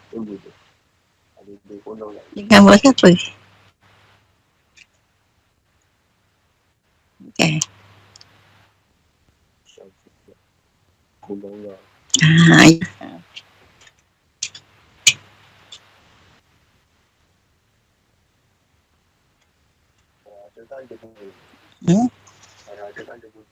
Tunggu tu. Ada kolong lagi. Dengan buat siapa? Okay. Kolong lah. Ya. Ada tak ada pun. Hmm? Ada tak ada pun.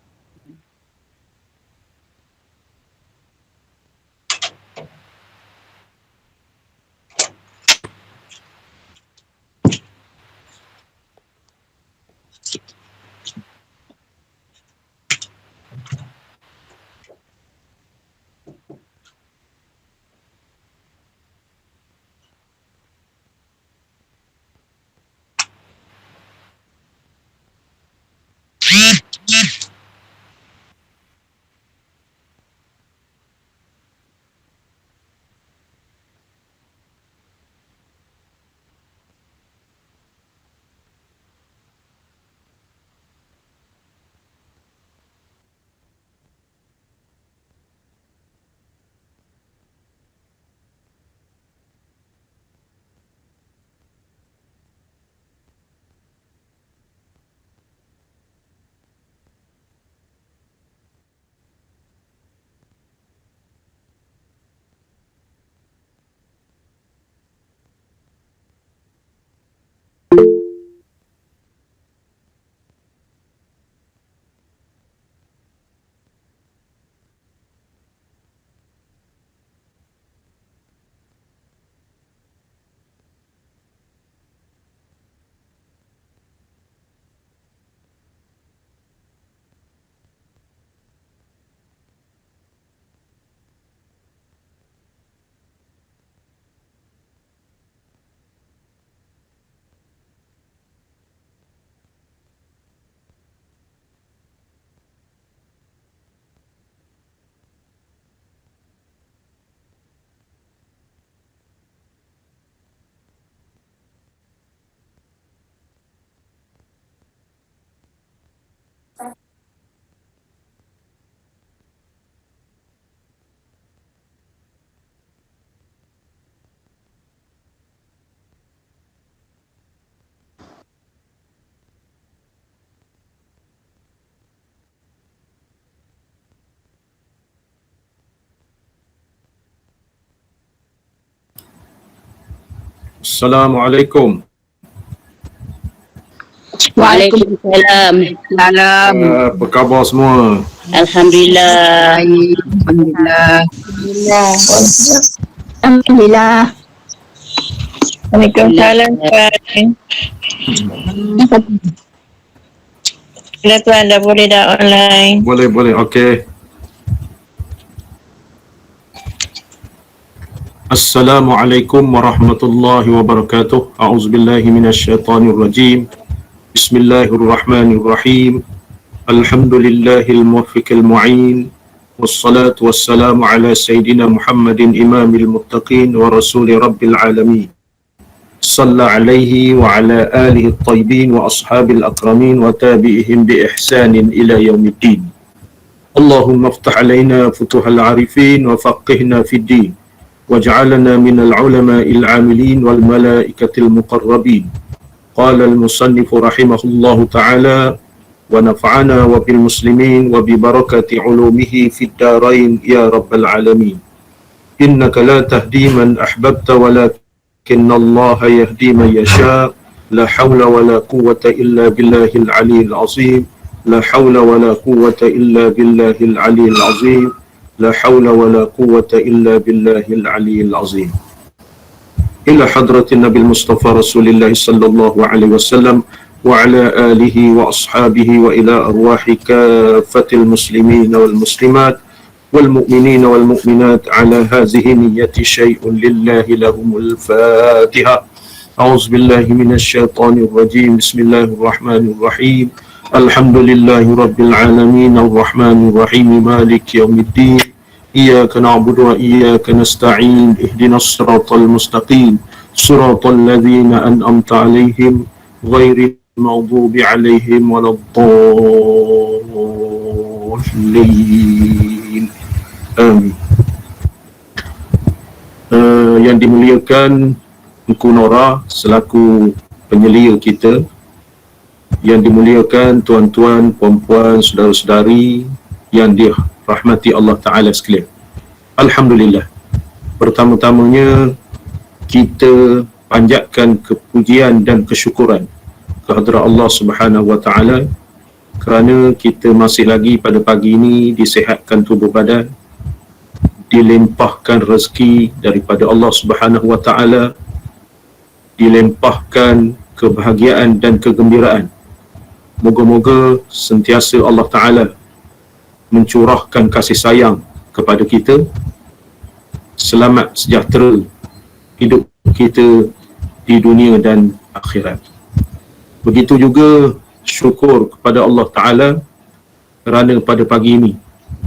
Assalamualaikum. Waalaikumsalam. Salam. Apa khabar semua? Alhamdulillah. Alhamdulillah. Alhamdulillah. Waalaikumsalam Tuan. Bila Tuan dah boleh dah online. Boleh. Okey. Assalamualaikum warahmatullahi wabarakatuh. A'udzubillahi minasyaitonirrajim. Bismillahirrahmanirrahim. Alhamdulillahil muwaffiqil mu'in. Wassalatu wassalamu ala sayyidina Muhammadin imamil muttaqin wa rasuli rabbil alamin. Salla alaihi wa ala alihi at-tayyibin wa ashabil akramin wa tabi'ihim bi ihsanin ila yaumiddin. Allahumma iftah alaina futuhal arifin wa faqihna fid din waj'alna minal ulama'il 'amilin wal malaikatil muqarrabin. Qala al-musannif rahimahullahu ta'ala wa nafa'ana wa bil muslimin wa bi barakati 'ulumihi fid darain ya rabbal alamin. Innaka la tahdi man ahbabta walakinna Allah yahdi man yasha. La hawla wa la quwwata illa billahil 'aliyyil 'azim. La hawla wa la quwwata illa billahil 'aliyyil 'azim. La hawla wa la quwwata illa billahil 'aliyyil 'azim. Ila hadratin Nabi Mustafa Rasulullah sallallahu alaihi wasallam wa ala alihi wa ashabihi wa ila arwahi kafatil muslimin wal muslimat wal mu'minin wal mu'minat ala hazihi niyyati syai'un lillahi lahumul Fatiha. A'udzu billahi minasy syaithanir rajim. Bismillahirrahmanirrahim. Alhamdulillahi rabbil alamin arrahmanir rahim maliki yaumiddin. Iyyaka na'budu wa iyyaka nasta'in. Ihdinas siratal mustaqim. Siratal ladzina an'amta 'alaihim ghairil maghdubi 'alaihim waladdallin. Amin. Yang dimuliakan Engku Nora selaku penyelia kita, yang dimuliakan tuan-tuan, puan-puan, saudara-saudari yang dirahmati Allah Ta'ala sekalian. Alhamdulillah. Pertama-tamanya kita panjatkan kepujian dan kesyukuran kehadrat Allah Subhanahu Wa Ta'ala kerana kita masih lagi pada pagi ini disihatkan tubuh badan, dilimpahkan rezeki daripada Allah Subhanahu Wa Ta'ala, dilimpahkan kebahagiaan dan kegembiraan. Moga-moga sentiasa Allah Ta'ala mencurahkan kasih sayang kepada kita, selamat sejahtera hidup kita di dunia dan akhirat. Begitu juga syukur kepada Allah Ta'ala kerana pada pagi ini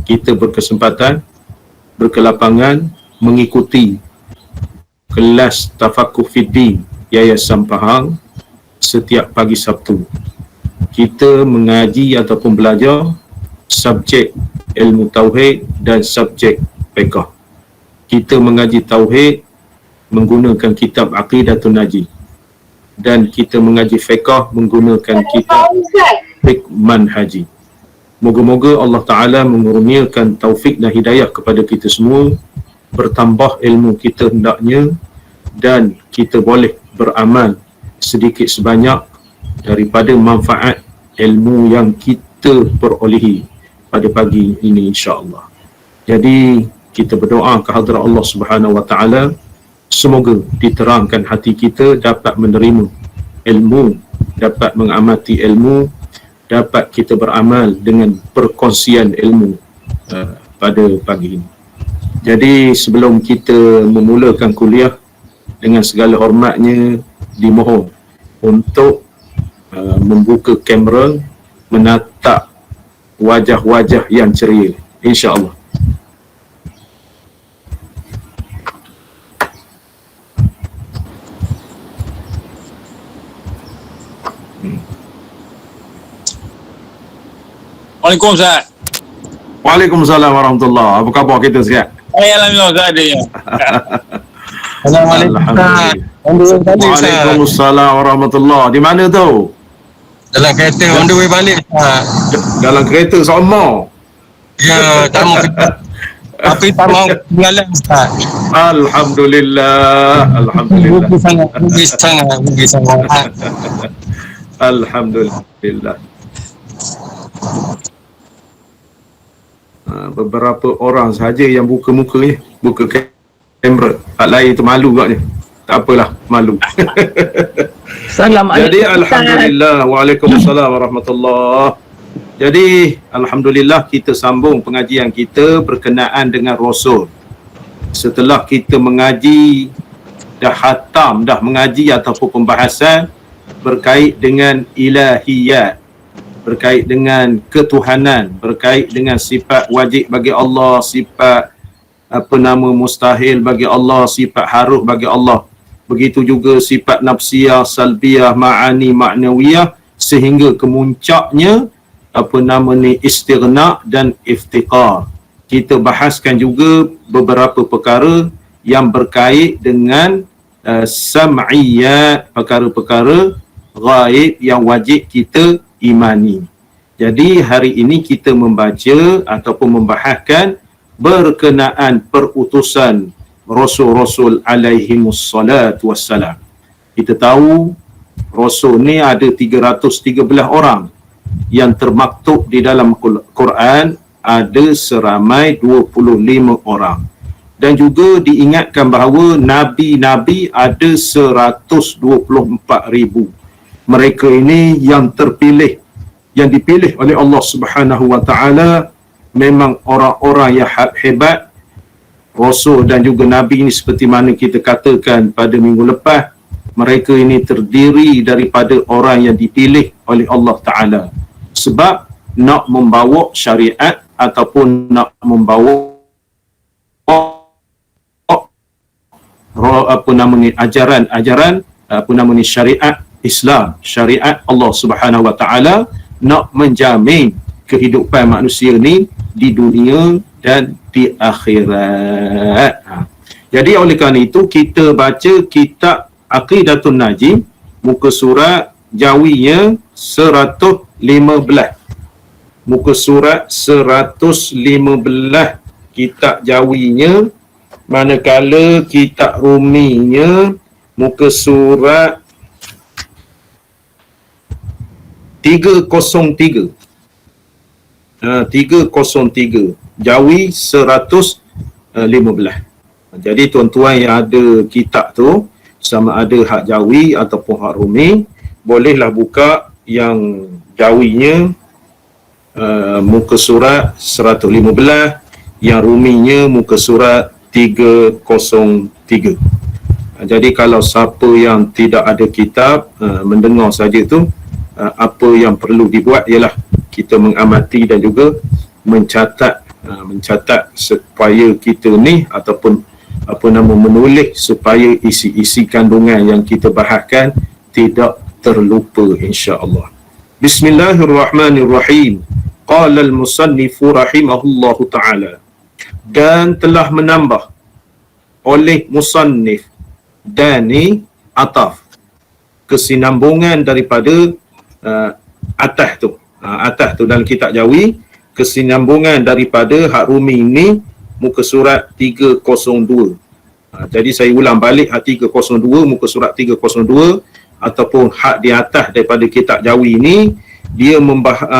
kita berkesempatan, berkelapangan mengikuti kelas Tafakuh Fiddin Yayasan Pahang setiap pagi Sabtu. Kita mengaji ataupun belajar subjek ilmu Tauhid dan subjek fiqh. Kita mengaji Tauhid menggunakan kitab Aqidatun Najih, dan kita mengaji fiqh menggunakan kitab Fiqh Manhaji. Moga-moga Allah Ta'ala mengurniakan taufik dan hidayah kepada kita semua, bertambah ilmu kita hendaknya, dan kita boleh beramal sedikit sebanyak daripada manfaat ilmu yang kita perolehi pada pagi ini, insya-Allah. Jadi kita berdoa ke hadrat Allah Subhanahu Wa Ta'ala, semoga diterangkan hati kita dapat menerima ilmu, dapat mengamati ilmu, dapat kita beramal dengan perkongsian ilmu pada pagi ini. Jadi sebelum kita memulakan kuliah, dengan segala hormatnya dimohon untuk membuka kamera, menatap wajah-wajah yang ceria, insya-Allah. Waalaikumsalam Ustaz. Waalaikumsalam warahmatullahi. Apa khabar kita sihat? Alhamdulillah Ustaz ada ya. Alhamdulillah. Waalaikumsalam warahmatullahi. Di mana tu? Dalam kereta on the way balik. Dalam kereta sama. Ya, tak mau tapi tak mau ketinggalan Ustaz. Alhamdulillah. Alhamdulillah. Rugi sangat. Alhamdulillah. Beberapa orang saja yang buka muka ni, buka kamera. Hak lain tu malu agaknya. Tak apalah, malu. Assalamualaikum. Jadi alhamdulillah, waalaikumsalam warahmatullahi. Jadi alhamdulillah kita sambung pengajian kita berkenaan dengan Rasul. Setelah kita mengaji, dah khatam, dah mengaji ataupun pembahasan berkait dengan ilahiyat, berkait dengan ketuhanan, berkait dengan sifat wajib bagi Allah, sifat mustahil bagi Allah, sifat haruh bagi Allah. Begitu juga sifat nafsiyah, salbiyah, ma'ani, ma'nawiyah, sehingga kemuncaknya istighna dan iftiqar. Kita bahaskan juga beberapa perkara yang berkait dengan sam'iyat, perkara-perkara ghaib yang wajib kita imani. Jadi hari ini kita membaca ataupun membahaskan berkenaan perutusan Rasul-Rasul alaihimus salatu wassalam. Kita tahu Rasul ni ada 313 orang yang termaktub di dalam Quran, ada seramai 25 orang. Dan juga diingatkan bahawa Nabi-Nabi ada 124,000. Mereka ini yang terpilih, yang dipilih oleh Allah Subhanahu Wa Ta'ala, memang orang-orang yang hebat. Rasul dan juga Nabi ini seperti mana kita katakan pada minggu lepas, mereka ini terdiri daripada orang yang dipilih oleh Allah Ta'ala sebab nak membawa syariat ataupun nak membawa ajaran syariat Islam, syariat Allah Subhanahu Wa Ta'ala, nak menjamin kehidupan manusia ni di dunia dan di akhirat. Jadi oleh kerana itu kita baca kitab Aqidatun Najim muka surat Jawinya 115. Muka surat 115 kitab Jawinya, manakala kitab Ruminya muka surat 303. 303 Jawi 115. Jadi tuan-tuan yang ada kitab tu, sama ada hak Jawi ataupun hak Rumi, bolehlah buka yang Jawinya muka surat 115, yang Ruminya muka surat 303. Jadi kalau siapa yang tidak ada kitab, mendengar saja tu, apa yang perlu dibuat ialah kita mengamati dan juga mencatat supaya kita ni ataupun menulis supaya isi-isi kandungan yang kita bahaskan tidak terlupa, insya-Allah. Bismillahirrahmanirrahim. Qala al-musannifu rahimahullahu ta'ala. Dan telah menambah oleh musannif, dan ni ataf, kesinambungan daripada atas tu dalam kitab Jawi, kesinambungan daripada hak Rumi ni muka surat 302. Jadi saya ulang balik hak 302, muka surat 302, ataupun hak di atas daripada kitab Jawi ni, dia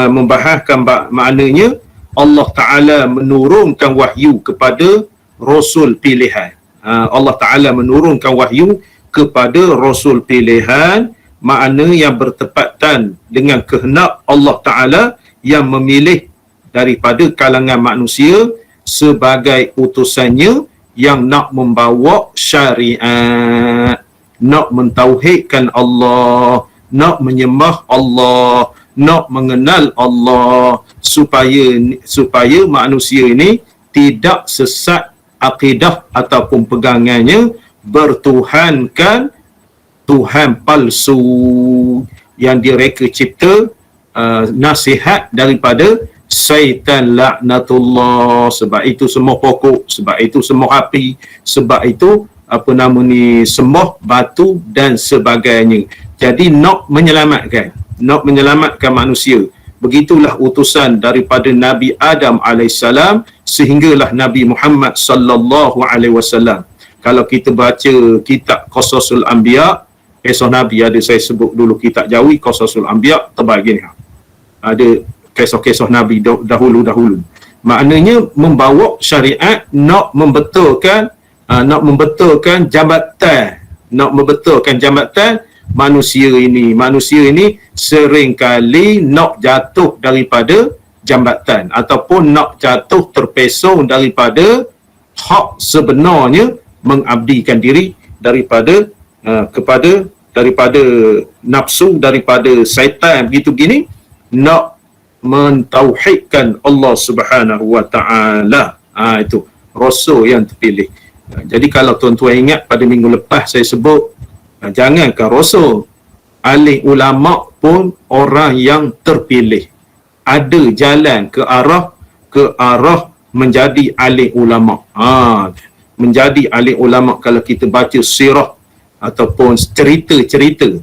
membahaskan maknanya Allah Ta'ala menurunkan wahyu kepada Rasul pilihan. Allah Ta'ala menurunkan wahyu kepada Rasul pilihan, makna yang bertepatan dengan kehendak Allah Ta'ala yang memilih daripada kalangan manusia sebagai utusannya yang nak membawa syariat, nak mentauhidkan Allah, nak menyembah Allah, nak mengenal Allah, supaya manusia ini tidak sesat akidah ataupun pegangannya, bertuhankan Tuhan palsu yang direka cipta, nasihat daripada syaitan laknatullah. Sebab itu semua pokok, sebab itu semua api, sebab itu sembah batu dan sebagainya. Jadi nak menyelamatkan manusia. Begitulah utusan daripada Nabi Adam alaihissalam sehinggalah Nabi Muhammad sallallahu alaihi wasallam. Kalau kita baca kitab Qasasul Anbiya, kisah Nabi, ada saya sebut dulu kitab Jawi Qasasul Anbiya, tebal gini. Ada kisah-kisah Nabi dahulu. Maknanya membawa syariat, nak membetulkan jambatan manusia ini seringkali nak jatuh daripada jambatan ataupun nak jatuh terpesong daripada hak sebenarnya, mengabdikan diri daripada nafsu, daripada syaitan, begitu gini, nak mentauhidkan Allah Subhanahu wa taala. Itu rasul yang terpilih. Jadi kalau tuan-tuan ingat pada minggu lepas saya sebut, jangankan rasul, ahli ulama pun orang yang terpilih, ada jalan ke arah menjadi ahli ulama. Menjadi ahli ulama kalau kita baca sirah ataupun cerita-cerita.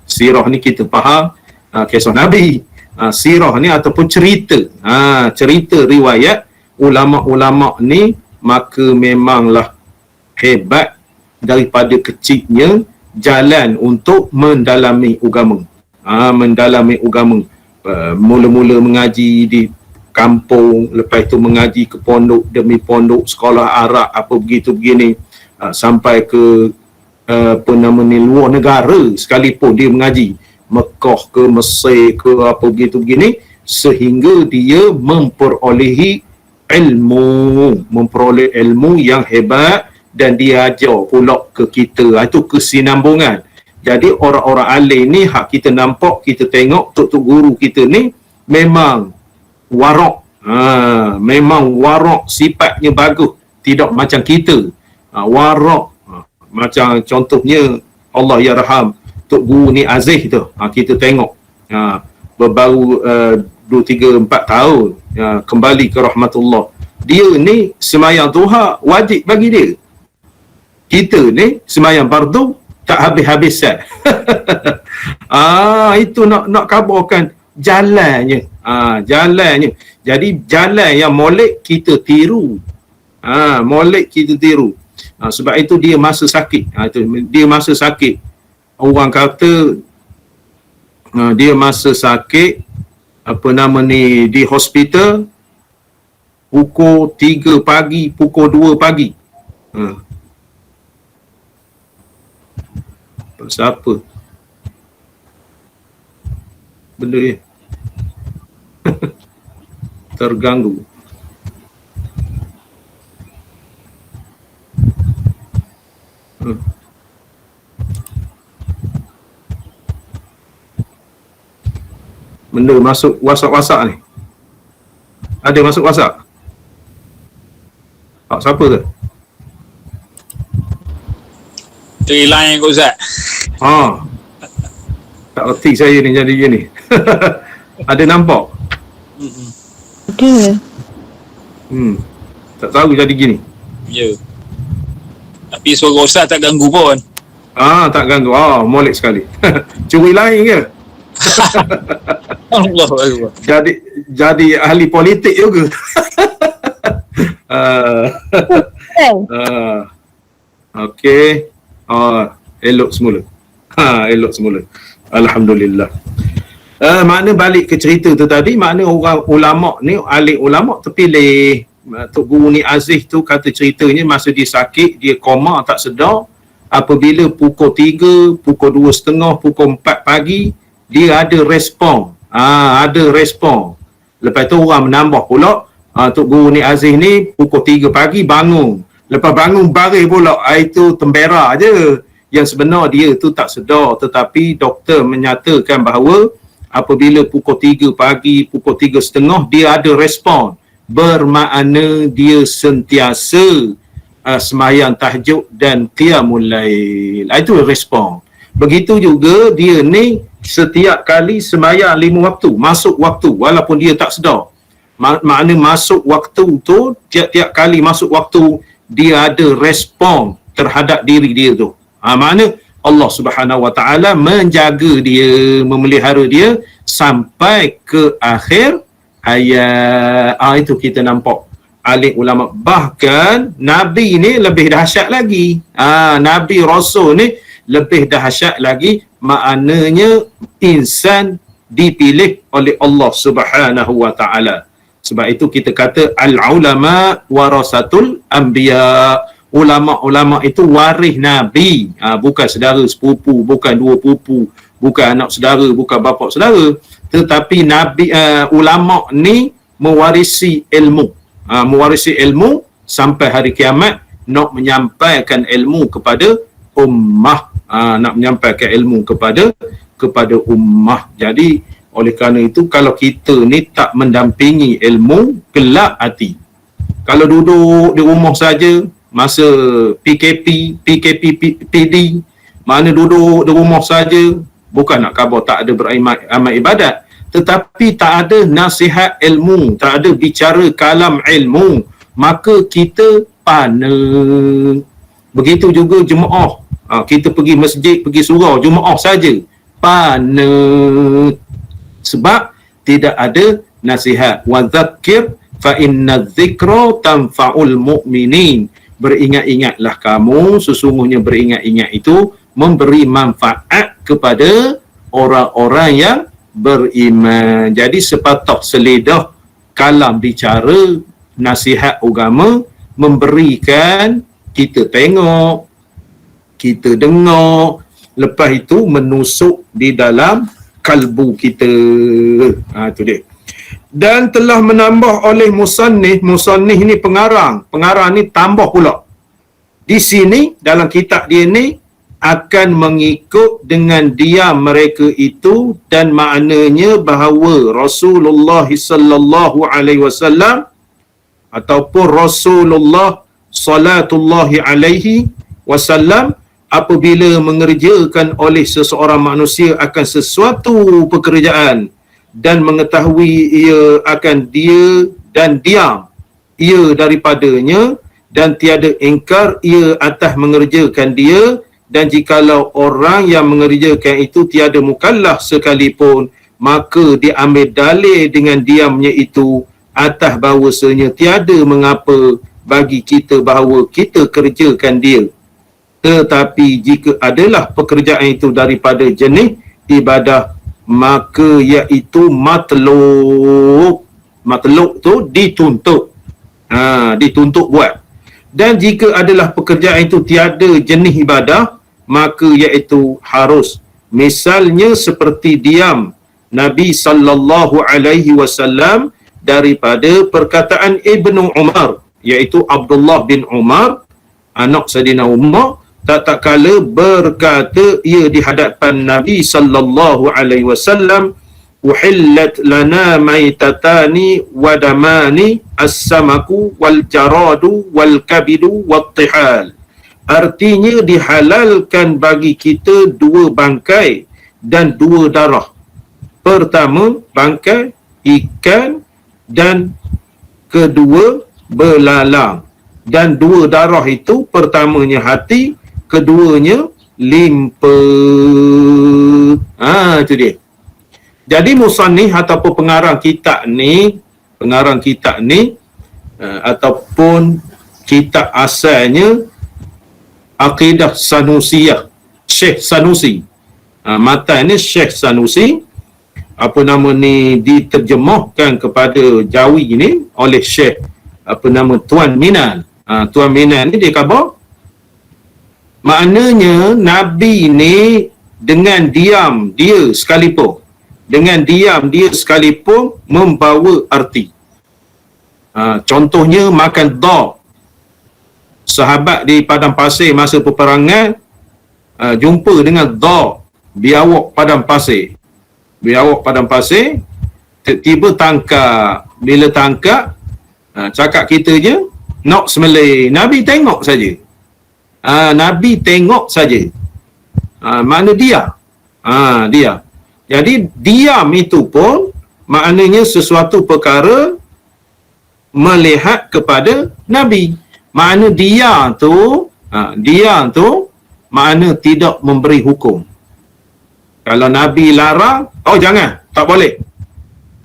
Sirah ni kita faham kisah Nabi. Sirah ni ataupun cerita riwayat ulama-ulama ni, maka memanglah hebat daripada kecilnya jalan untuk mendalami agama. Mula-mula mengaji di kampung, lepas itu mengaji ke pondok demi pondok, sekolah Arab apa begitu begini, sampai ke luar negara sekalipun dia mengaji, Mekah ke Mesir ke apa begitu begini, sehingga dia memperoleh ilmu yang hebat, dan dia ajar pula ke kita. Itu kesinambungan. Jadi orang-orang alim ni hak kita nampak, kita tengok tok guru kita ni memang warak. Memang warak, sifatnya bagus, tidak macam kita. Warak. Macam contohnya Allah yarham tok guru ni Aziz tu. Kita tengok baru 2, 3, 4 tahun kembali ke rahmatullah. Dia ni semayang duha wajib bagi dia. kita ni sembahyang fardu tak habis-habisan. Itu nak kabarkan jalannya. Jalannya. Jadi jalan yang molek kita tiru. Molek kita tiru. Sebab itu dia masa sakit. Dia masa sakit. Orang kata dia masa sakit di hospital pukul 3 pagi, pukul 2 pagi. Pasal apa? Benda ni terganggu. Benda masuk WhatsApp ni. Ada masuk WhatsApp? Siapa tu? Line kot Ustaz. Tak reti saya ni jadi gini. Ada nampak? Ada. Tak tahu jadi gini. Ya. Tapi suara Ustaz tak ganggu pun. Tak ganggu. Molek sekali. Curi lain ke? Allah Allah. Jadi ahli politik juga. Okey. Elok semula. Elok semula. Alhamdulillah. Makna balik ke cerita tu tadi, makna orang ulama ni, alim ulama terpilih. Tok Guru ni Aziz tu kata ceritanya masa dia sakit, dia koma tak sedar. Apabila pukul 3, pukul 2.30, pukul 4 pagi, dia ada respon. Ada respon. Lepas tu orang menambah pula, Tok Guru ni Aziz ni pukul 3 pagi bangun. Lepas bangun baris pula, itu tembera je. Yang sebenar dia tu tak sedar, tetapi doktor menyatakan bahawa apabila pukul 3 pagi, pukul 3.30 dia ada respon. Bermakna dia sentiasa sembahyang tahajud dan qiyamul lail. Itu respon. Begitu juga dia ni setiap kali sembahyang 5 waktu, masuk waktu walaupun dia tak sedar. Makna masuk waktu tu, tiap-tiap kali masuk waktu dia ada respon terhadap diri dia tu. Makna Allah Subhanahu Wa Taala menjaga dia, memelihara dia sampai ke akhir hayat. Itu kita nampak alim ulama. Bahkan Nabi ni lebih dahsyat lagi. Nabi Rasul ni lebih dahsyat lagi. Maknanya insan dipilih oleh Allah Subhanahu Wa Taala. Sebab itu kita kata al-ulama warasatul anbiya. Ulama-ulama itu waris Nabi. Bukan saudara sepupu, bukan dua pupu, bukan anak saudara, bukan bapa saudara. Tetapi Nabi, ulama ni mewarisi ilmu. Mewarisi ilmu sampai hari kiamat, nak menyampaikan ilmu kepada ummah. Nak menyampaikan ilmu kepada ummah. Jadi oleh kerana itu, kalau kita ni tak mendampingi ilmu, gelap hati. Kalau duduk di rumah saja masa PKP, PD, mana duduk di rumah saja, bukan nak khabar tak ada beramal ibadat, tetapi tak ada nasihat ilmu, tak ada bicara kalam ilmu, maka kita panas. Begitu juga jemaah. Kita pergi masjid, pergi surau, jemaah saja, panas. Sebab tidak ada nasihat. Wa dzakir fa inna dzikra tanfa'ul mu'minin. Beringat-ingatlah kamu, sesungguhnya beringat-ingat itu memberi manfaat kepada orang-orang yang beriman. Jadi sepatut seledah kalam bicara nasihat agama memberikan kita tengok, kita dengar, lepas itu menusuk di dalam kalbu kita. Itu dia. Dan telah menambah oleh musannif ni pengarang ni tambah pula. Di sini dalam kitab dia ni akan mengikut dengan diam mereka itu, dan maknanya bahawa Rasulullah sallallahu alaihi wasallam ataupun Rasulullah salatullahi alaihi wasallam apabila mengerjakan oleh seseorang manusia akan sesuatu pekerjaan dan mengetahui ia akan dia dan diam ia daripadanya, dan tiada ingkar ia atas mengerjakan dia, dan jikalau orang yang mengerjakan itu tiada mukallaf sekalipun, maka diambil dalil dengan diamnya itu atas bahawasanya tiada mengapa bagi kita bahawa kita kerjakan dia. Tetapi jika adalah pekerjaan itu daripada jenis ibadah, maka iaitu matlub. Matlub tu dituntut. Dituntut buat. Dan jika adalah pekerjaan itu tiada jenis ibadah, maka iaitu harus. Misalnya seperti diam Nabi sallallahu alaihi wasallam daripada perkataan Ibnu Umar, iaitu Abdullah bin Umar, anak Saidina Umar, tak kala berkata ia di hadapan Nabi sallallahu alaihi wasallam, uhillat lana maitatani wa damani as-samaku wal jaradu wal kabidu wat tihal. Artinya dihalalkan bagi kita dua bangkai dan dua darah. Pertama bangkai ikan, dan kedua belalang. Dan dua darah itu pertamanya hati, keduanya limpa. Itu dia. Jadi musannif ataupun pengarang kitab ni ataupun kitab asalnya Aqidah Sanusiyah, Syekh Sanusi. Matan ni Syekh Sanusi, apa nama ni, diterjemahkan kepada Jawi ni oleh Syekh apa nama Tuan Minan. Tuan Minan ni dia khabar, maknanya Nabi ni dengan diam dia sekalipun membawa arti. Contohnya makan dog. Sahabat di padang pasir masa peperangan jumpa dengan dog, biawak padang pasir. Tiba-tiba tangkap. Bila tangkap, cakap kita je nak sembelih. Nabi tengok saja. Makna dia. Jadi diam itu pun maknanya sesuatu perkara melihat kepada Nabi. Makna dia tu makna tidak memberi hukum. Kalau Nabi larang, jangan, tak boleh.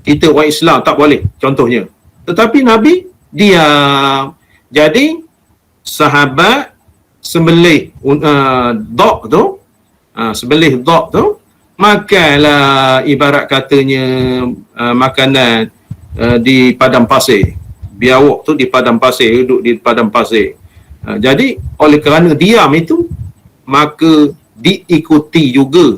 Kita orang Islam tak boleh, contohnya. Tetapi Nabi diam. Jadi sahabat sembelih dog tu, makanlah ibarat katanya makanan di padang pasir. Biawak tu di padang pasir, duduk di padang pasir. Jadi oleh kerana diam itu, maka diikuti juga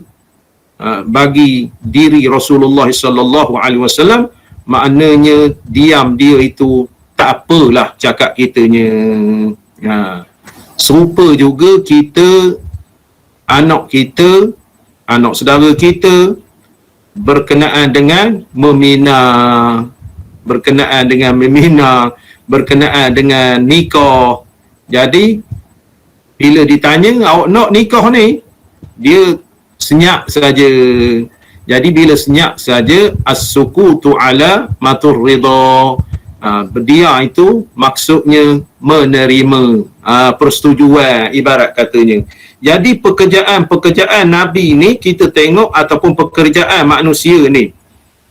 bagi diri Rasulullah sallallahu alaihi wasallam. Maknanya diam dia itu tak apalah cakap kitanya. Serupa juga kita, anak saudara kita berkenaan dengan meminang, berkenaan dengan nikah. Jadi bila ditanya, awak nak nikah ni, dia senyap saja. Jadi bila senyap saja, as-sukutu ala matur ridha. Berdiam itu maksudnya menerima persetujuan, ibarat katanya. Jadi pekerjaan Nabi ni kita tengok, ataupun pekerjaan manusia ni.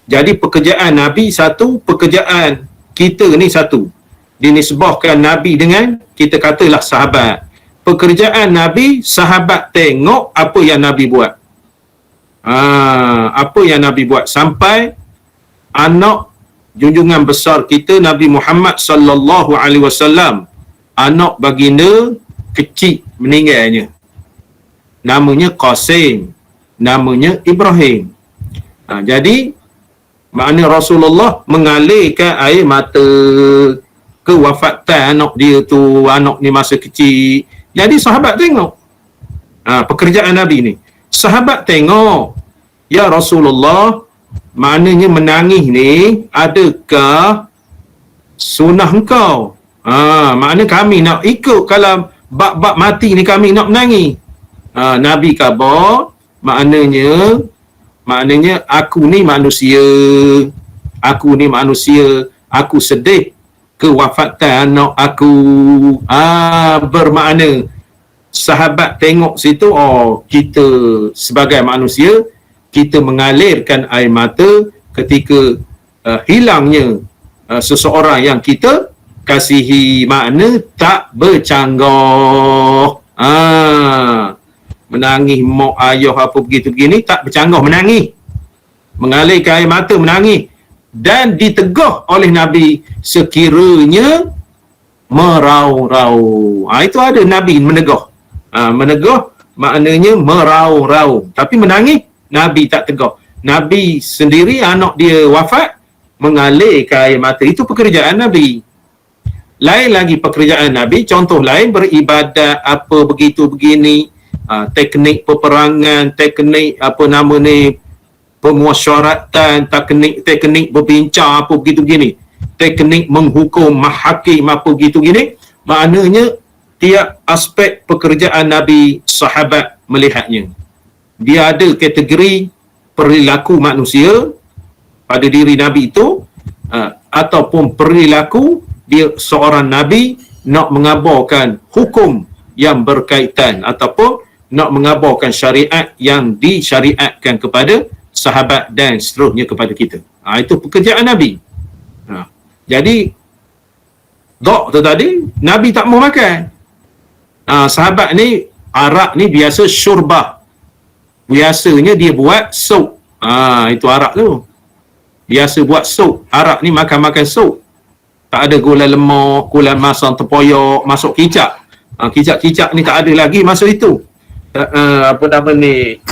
Jadi pekerjaan Nabi satu, pekerjaan kita ni satu. Dinisbahkan Nabi dengan, kita katalah sahabat. Pekerjaan Nabi, sahabat tengok apa yang Nabi buat. Apa yang Nabi buat sampai anak junjungan besar kita Nabi Muhammad sallallahu alaihi wasallam, anak baginda kecil meninggalnya. Namanya Qasim, namanya Ibrahim. Jadi makna Rasulullah mengalirkan air mata kewafatan anak dia tu, anak ni masa kecil. Jadi sahabat tengok pekerjaan Nabi ni. Sahabat tengok, ya Rasulullah, maknanya menangis ni adakah sunnah engkau? Makna kami nak ikut, kalau bab-bab mati ni kami nak menangis. Nabi khabar, maknanya aku ni manusia, aku sedih kewafatan anak aku. Bermakna sahabat tengok situ, kita sebagai manusia, kita mengalirkan air mata ketika hilangnya seseorang yang kita kasihi, makna tak bercanggah. Menangis mak ayah apa begitu begini, tak bercanggah, menangis, mengalirkan air mata, menangis. Dan ditegah oleh Nabi sekiranya merau-rau. Itu ada Nabi menegah. Menegah maknanya merau-rau, tapi menangis Nabi tak tegah. Nabi sendiri anak dia wafat, mengalirkan air mata. Itu pekerjaan Nabi. Lain lagi pekerjaan Nabi, contoh lain beribadat apa begitu begini, teknik peperangan, teknik pemuasyaratan, teknik berbincang apa begitu begini, teknik menghukum mahakim apa begitu gini. Maknanya tiap aspek pekerjaan Nabi, sahabat melihatnya. Dia ada kategori perilaku manusia pada diri Nabi itu, ataupun perilaku dia seorang Nabi nak mengabarkan hukum yang berkaitan ataupun nak mengabarkan syariat yang disyariatkan kepada sahabat dan seterusnya kepada kita. Itu pekerjaan Nabi. Jadi tu tadi Nabi tak mau makan. Sahabat ni arak ni biasa syurbah. Biasanya dia buat sup. Itu arak tu. Biasa buat sup. Arak ni makan-makan sup. Tak ada gula lemak, gula masam tempoyak, masuk kicap. Kicap-kicap ni tak ada lagi masa itu.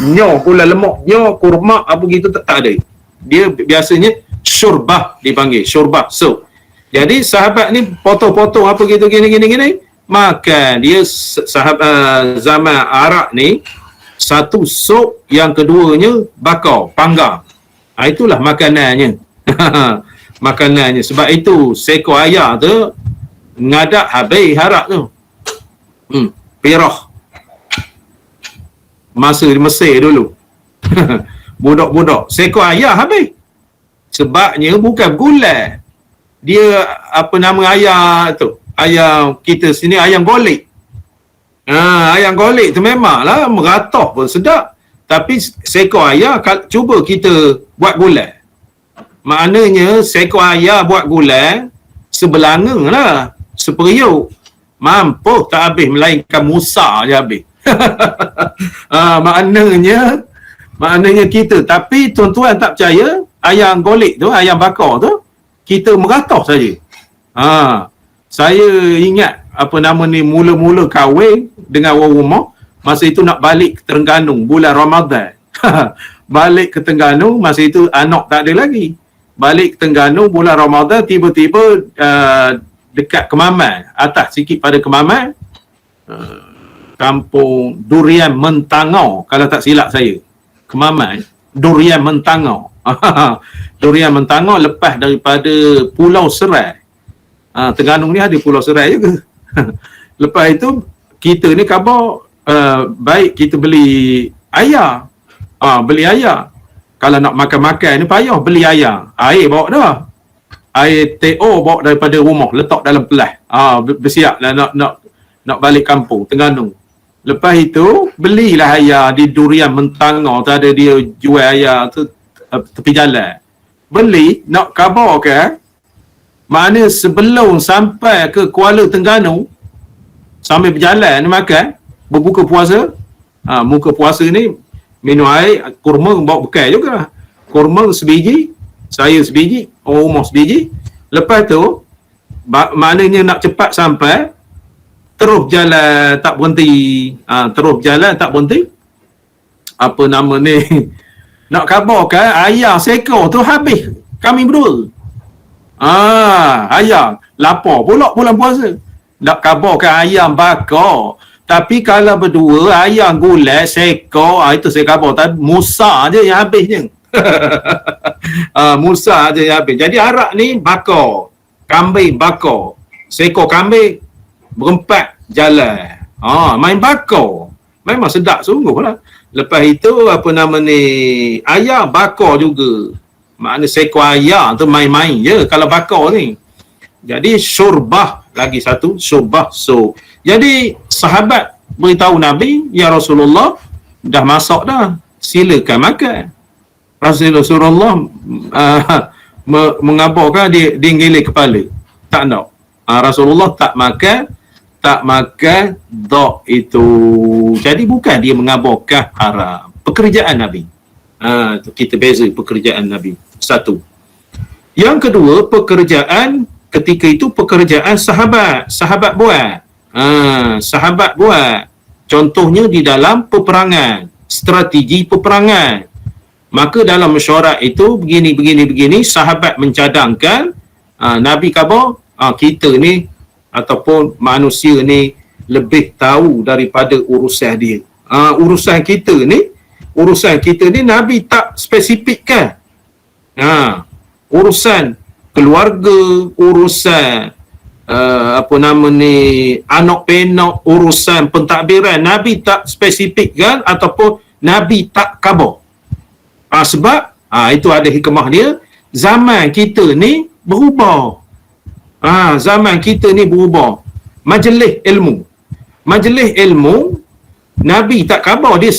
Nyo, gula lemak, nyo, kurma, apa gitu tak ada. Dia biasanya syurbah dipanggil, syurbah, sup. Jadi sahabat ni potong-potong apa gitu gini. Makan. Dia sahabat zaman Arab ni, satu sup, yang keduanya bakar, panggang. Itulah makanannya. Makanannya. Sebab itu seekor ayam tu ngadak habis harap tu. Pirah. Masa di Mesir dulu. Budak-budak. Seekor ayam habis. Sebabnya bukan gulai. Dia ayam tu. Ayam kita sini ayam golek. Ayam golek tu memanglah meratah pun sedap. Tapi seekor ayam cuba kita buat gulai. Maknanya seekor ayam buat gulai sebelanga lah. Seperiuk. Mampu tak habis, melainkan Musa je habis. Maknanya kita. Tapi tuan-tuan tak percaya, ayam golek tu, ayam bakar tu, kita meratah saja. Saya ingat mula-mula kahwin dengan orang rumah, masa itu nak balik ke Terengganu bulan Ramadan. Balik ke Terengganu, masa itu anak tak ada lagi. Balik ke Terengganu bulan Ramadan, tiba-tiba dekat Kemaman, atas sikit pada Kemaman, kampung Durian Mentangau, kalau tak silap saya. Kemaman, Durian Mentangau. Durian Mentangau lepas daripada Pulau Serai. Terengganu ni ada Pulau Serai juga. Lepas itu kita ni khabar baik kita beli ayam. Beli ayam. Kalau nak makan-makan ni payah beli ayam. Air bawa dah. Air TO bawa daripada rumah, letak dalam pelas. Bersiap lah nak balik kampung Terengganu. Lepas itu belilah ayam di Durian Mentangau. Tu ada dia jual ayam tu tepi jalan. Beli nak khabarkan, mana sebelum sampai ke Kuala Terengganu, sambil berjalan makan, berbuka puasa. Muka puasa ni minum air, kurma bawa bekal juga. Kurma sebiji, saya sebiji, orang rumah sebiji. Lepas tu maknanya nak cepat sampai, terus jalan tak berhenti. Terus jalan tak berhenti. Nak khabarkan ayam seekor tu habis kami berdua. Ayam lapar pula bulan puasa. Nak khabarkan ayam bakar. Tapi kalau berdua ayam gulai seekor, itu saya khabar tadi, Musa je yang habisnya. Musa je yang habis. Jadi arak ni bakar, kambing bakar, seekor kambing berempat jalan. Main bakar. Memang sedap sungguh lah. Lepas itu ayam bakar juga. Makna seekor ayam tu main-main je kalau bakar ni. Jadi syurbah, lagi satu syurbah. So jadi sahabat beritahu Nabi, ya Rasulullah, dah masak dah, silakan makan. Rasulullah mengabarkan dia ngiling kepala, tak nak. Rasulullah tak makan dok itu. Jadi bukan dia mengabarkan haram, pekerjaan Nabi. Kita beza pekerjaan Nabi. Satu. Yang kedua, pekerjaan ketika itu pekerjaan sahabat buat. Sahabat buat. Contohnya di dalam peperangan, strategi peperangan. Maka dalam mesyuarat itu begini, sahabat mencadangkan, Nabi khabar, kita ni ataupun manusia ni lebih tahu daripada urusan dia. Urusan kita ni Nabi tak spesifikkan. Urusan keluarga, urusan anak penak, urusan pentadbiran, Nabi tak spesifikkan ataupun Nabi tak khabar. Sebab itu ada hikmah dia. Zaman kita ni berubah. Zaman kita ni berubah. Majlis ilmu Nabi tak khabar, dia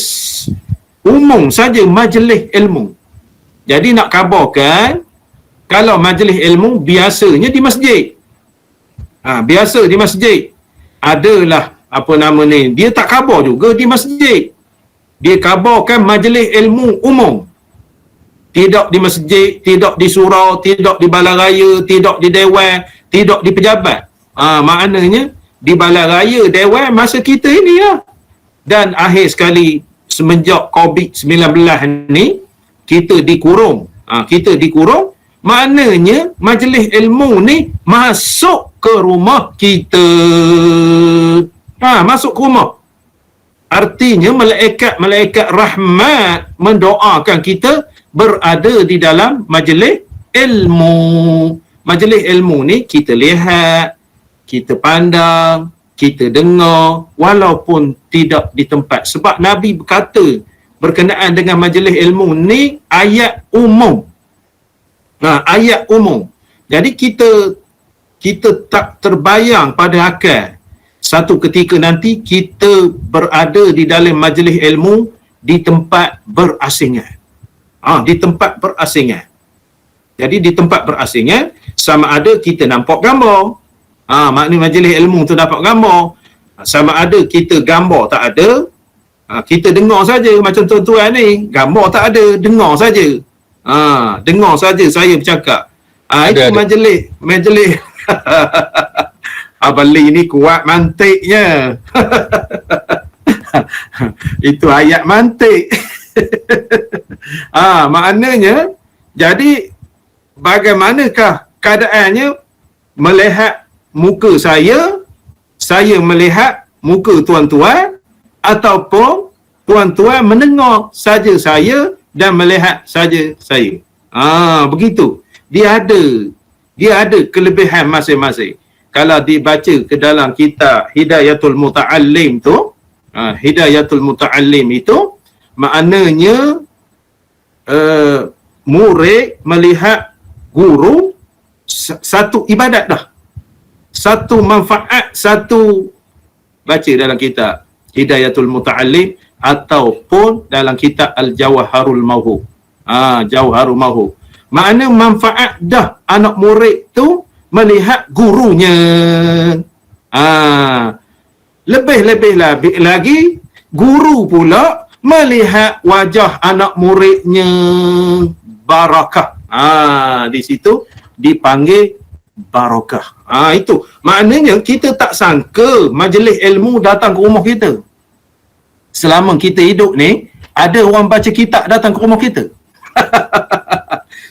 umum saja majlis ilmu. Jadi nak khabarkan, kalau majlis ilmu biasanya di masjid. Biasa di masjid. Adalah dia tak khabar juga di masjid. Dia khabarkan majlis ilmu umum. Tidak di masjid, tidak di surau, tidak di balai raya, tidak di dewan, tidak di pejabat. Maknanya di balai raya, dewan masa kita ini lah. Dan akhir sekali semenjak COVID-19 ni, kita dikurung. Maknanya majlis ilmu ni masuk ke rumah kita. Masuk ke rumah. Artinya malaikat rahmat mendoakan kita berada di dalam majlis ilmu. Majlis ilmu ni kita lihat, kita pandang, kita dengar, walaupun tidak di tempat. Sebab Nabi berkata berkenaan dengan majlis ilmu ni ayat umum. Ayat umum. Jadi kita tak terbayang pada akal satu ketika nanti kita berada di dalam majlis ilmu di tempat berasingan. Di tempat berasingan. Jadi di tempat berasingan, sama ada kita nampak gambar. Maknanya majlis ilmu tu dapat gambar. Sama ada kita gambar tak ada, kita dengar saja macam tuan-tuan ni. Gambar tak ada, dengar saja. Dengar saja saya bercakap. Itu majlis. Abang Lee ni kuat mantiknya. Itu ayat mantik. Maknanya, jadi bagaimanakah keadaannya melihat muka saya melihat muka tuan-tuan, ataupun tuan-tuan mendengar saja saya dan melihat saja saya. Begitu. Dia ada kelebihan masing-masing. Kalau dibaca ke dalam kitab Hidayatul Muta'allim tu, Hidayatul Muta'allim itu maknanya murid melihat guru satu ibadat dah. Satu manfaat, satu baca dalam kitab Hidayatul Muta'allim ataupun dalam kitab Al-Jawharul Mawhub. Jawharul Mawhub. Makna manfaat dah anak murid tu melihat gurunya. Lebih-lebih lagi guru pula melihat wajah anak muridnya, barakah. Di situ dipanggil barakah. Itu maknanya kita tak sangka majlis ilmu datang ke rumah kita. Selama kita hidup ni, ada orang baca kitab datang ke rumah kita.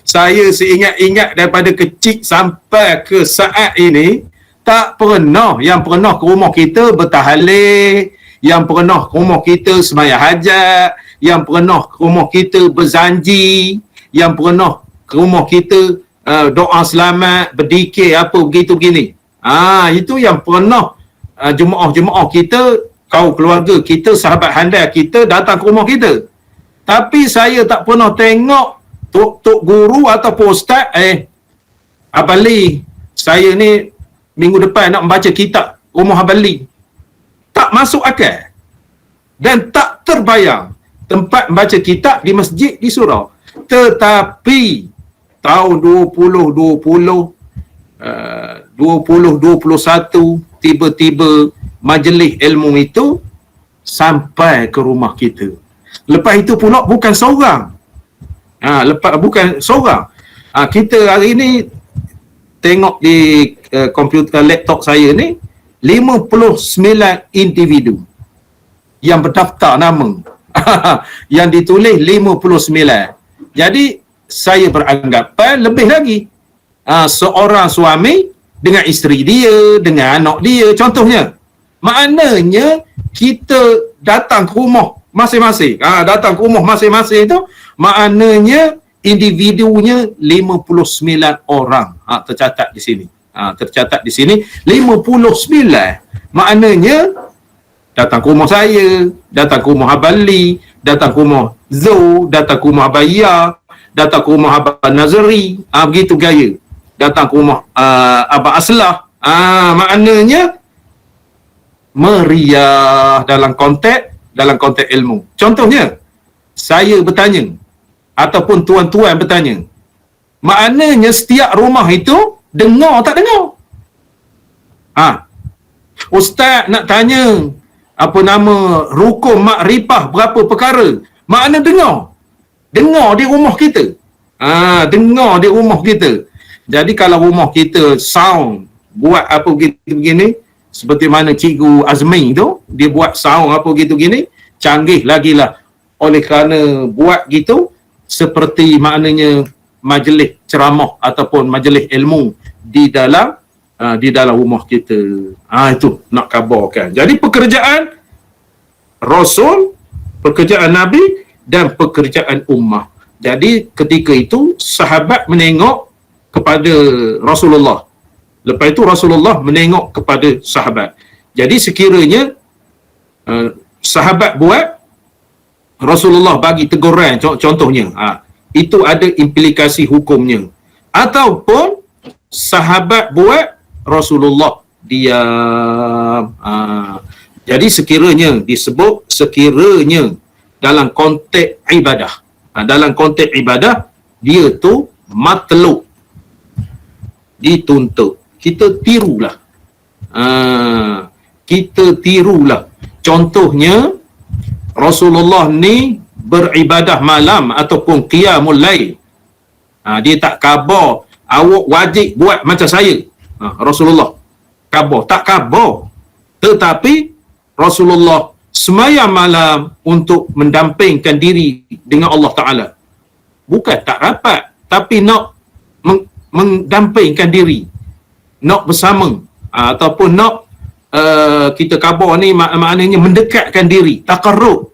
Saya seingat-ingat daripada kecil sampai ke saat ini, tak pernah yang pernah ke rumah kita bertahlil, yang pernah ke rumah kita sembahyang hajat, yang pernah ke rumah kita berzanji, yang pernah ke rumah kita doa selamat, berdikir apa begitu begini. Itu yang pernah jemaah-jemaah kita, kaum keluarga kita, sahabat handal kita datang ke rumah kita. Tapi saya tak pernah tengok tok guru ataupun ustaz, Abang Lee, saya ni minggu depan nak membaca kitab Rumah Habali. Tak masuk akal. Dan tak terbayang tempat membaca kitab di masjid di surau. Tetapi tahun 2021 tiba-tiba majlis ilmu itu sampai ke rumah kita. Lepas itu pula bukan seorang. Bukan seorang. Kita hari ni tengok di komputer laptop saya ni 59 individu yang berdaftar nama. Yang ditulis 59. Jadi saya beranggapan lebih lagi. Seorang suami dengan isteri dia, dengan anak dia contohnya. Maknanya kita datang ke rumah masing-masing. Datang ke rumah masing-masing tu maknanya individunya 59 orang. Tercatat di sini. Tercatat di sini 59. Maknanya datang ke rumah saya, datang ke rumah Habali, datang ke rumah Zo, datang ke rumah Abaya, datang ke rumah Abang Nazari, begitu gaya. Datang ke rumah Abang Aslah. Maknanya meriah dalam konteks ilmu. Contohnya, saya bertanya ataupun tuan-tuan bertanya, maknanya setiap rumah itu dengar tak dengar? Ustaz nak tanya apa nama rukun makrifah berapa perkara? Makna dengar di rumah kita. Dengar di rumah kita. Jadi kalau rumah kita sound buat apa begini, seperti mana Cikgu Azmi tu, dia buat sound apa gitu gini, canggih lagi lah. Oleh kerana buat gitu, seperti maknanya majlis ceramah ataupun majlis ilmu di dalam rumah kita. Itu nak kabarkan. Jadi pekerjaan Rasul, pekerjaan Nabi dan pekerjaan ummah. Jadi ketika itu sahabat menengok kepada Rasulullah. Lepas itu Rasulullah menengok kepada sahabat. Jadi sekiranya sahabat buat, Rasulullah bagi teguran contohnya, itu ada implikasi hukumnya. Ataupun sahabat buat, Rasulullah diam. Jadi sekiranya disebut, sekiranya dalam konteks ibadah, dalam konteks ibadah, dia tu matlub, dituntut. Kita tirulah. Kita tirulah. Contohnya, Rasulullah ni beribadah malam ataupun qiyamul lail. Dia tak khabar awak wajib buat macam saya. Rasulullah khabar, tak khabar. Tetapi Rasulullah sembahyang malam untuk mendampingkan diri dengan Allah Ta'ala. Bukan tak rapat, tapi nak mendampingkan diri, nak bersama, ataupun nak kita khabar ni maknanya mendekatkan diri, taqarrub.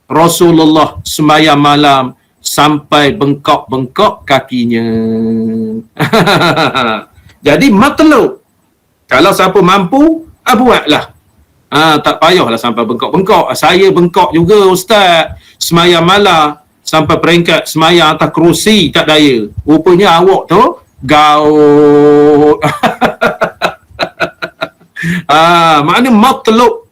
Rasulullah sembahyang malam sampai bengkak-bengkak kakinya. Jadi matlub, kalau siapa mampu, buatlah. Tak payahlah sampai bengkak-bengkak. Saya bengkak juga ustaz, sembahyang malam sampai peringkat sembahyang atas kerusi tak daya. Rupanya awak tu gaut. Maknanya matlub.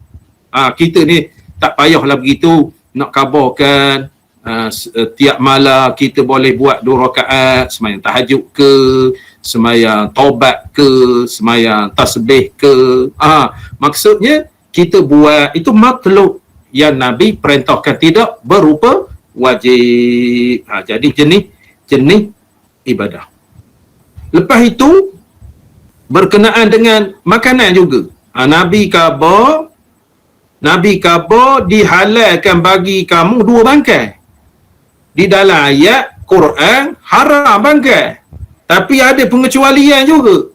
Kita ni tak payahlah begitu nak kabarkan. Tiap malam kita boleh buat 2 rakaat sembahyang tahajud ke, sembahyang taubat ke, sembahyang tasbih ke. Maksudnya kita buat itu matlub yang Nabi perintahkan, tidak berupa wajib. Jadi jenis ibadah. Lepas itu berkenaan dengan makanan juga. Nabi khabar dihalalkan bagi kamu 2 bangkai. Di dalam ayat Quran haram bangkai. Tapi ada pengecualian juga.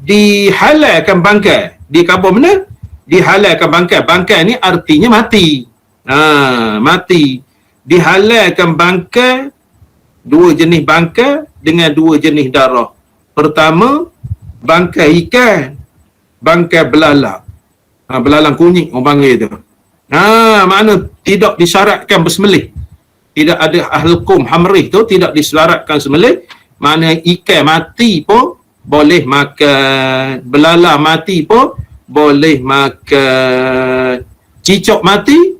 Dihalalkan bangkai. Di khabar mana? Dihalalkan bangkai. Bangkai ni artinya mati. Mati. Dihalalkan bangkai, 2 jenis bangkai dengan 2 jenis darah. Pertama, bangkai ikan, bangkai belalang. Belalang kunyit orang panggil tu. Makna tidak disyaratkan bersembelih. Tidak ada ahl hukum hamrih tu tidak disyaratkan sembelih. Mana ikan mati pun boleh makan, belalang mati pun boleh makan, cicak mati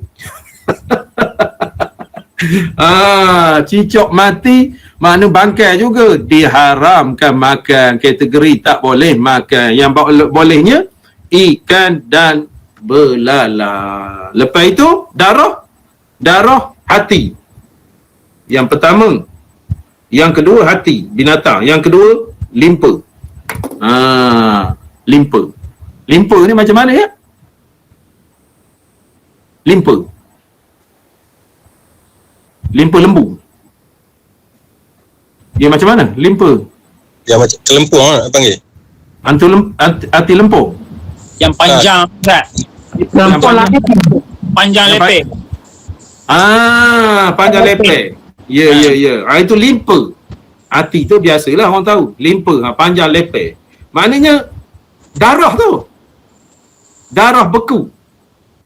cicak mati mana bangkai juga diharamkan makan, kategori tak boleh makan. Yang bolehnya ikan dan belalang. Lepas itu darah hati. Yang pertama, yang kedua hati binatang, yang kedua limpa. Limpa ni macam mana ya? Limpa lembu. Dia macam mana? Limpa. Yang macam kelempung panggil. Hati lempung. Yang panjang Ustaz. Lempung lah. Panjang Yang lepek. Panjang lepek. Ya. Itu limpa. Hati tu biasalah orang tahu. Limpa, panjang lepek. Maknanya darah tu. Darah beku.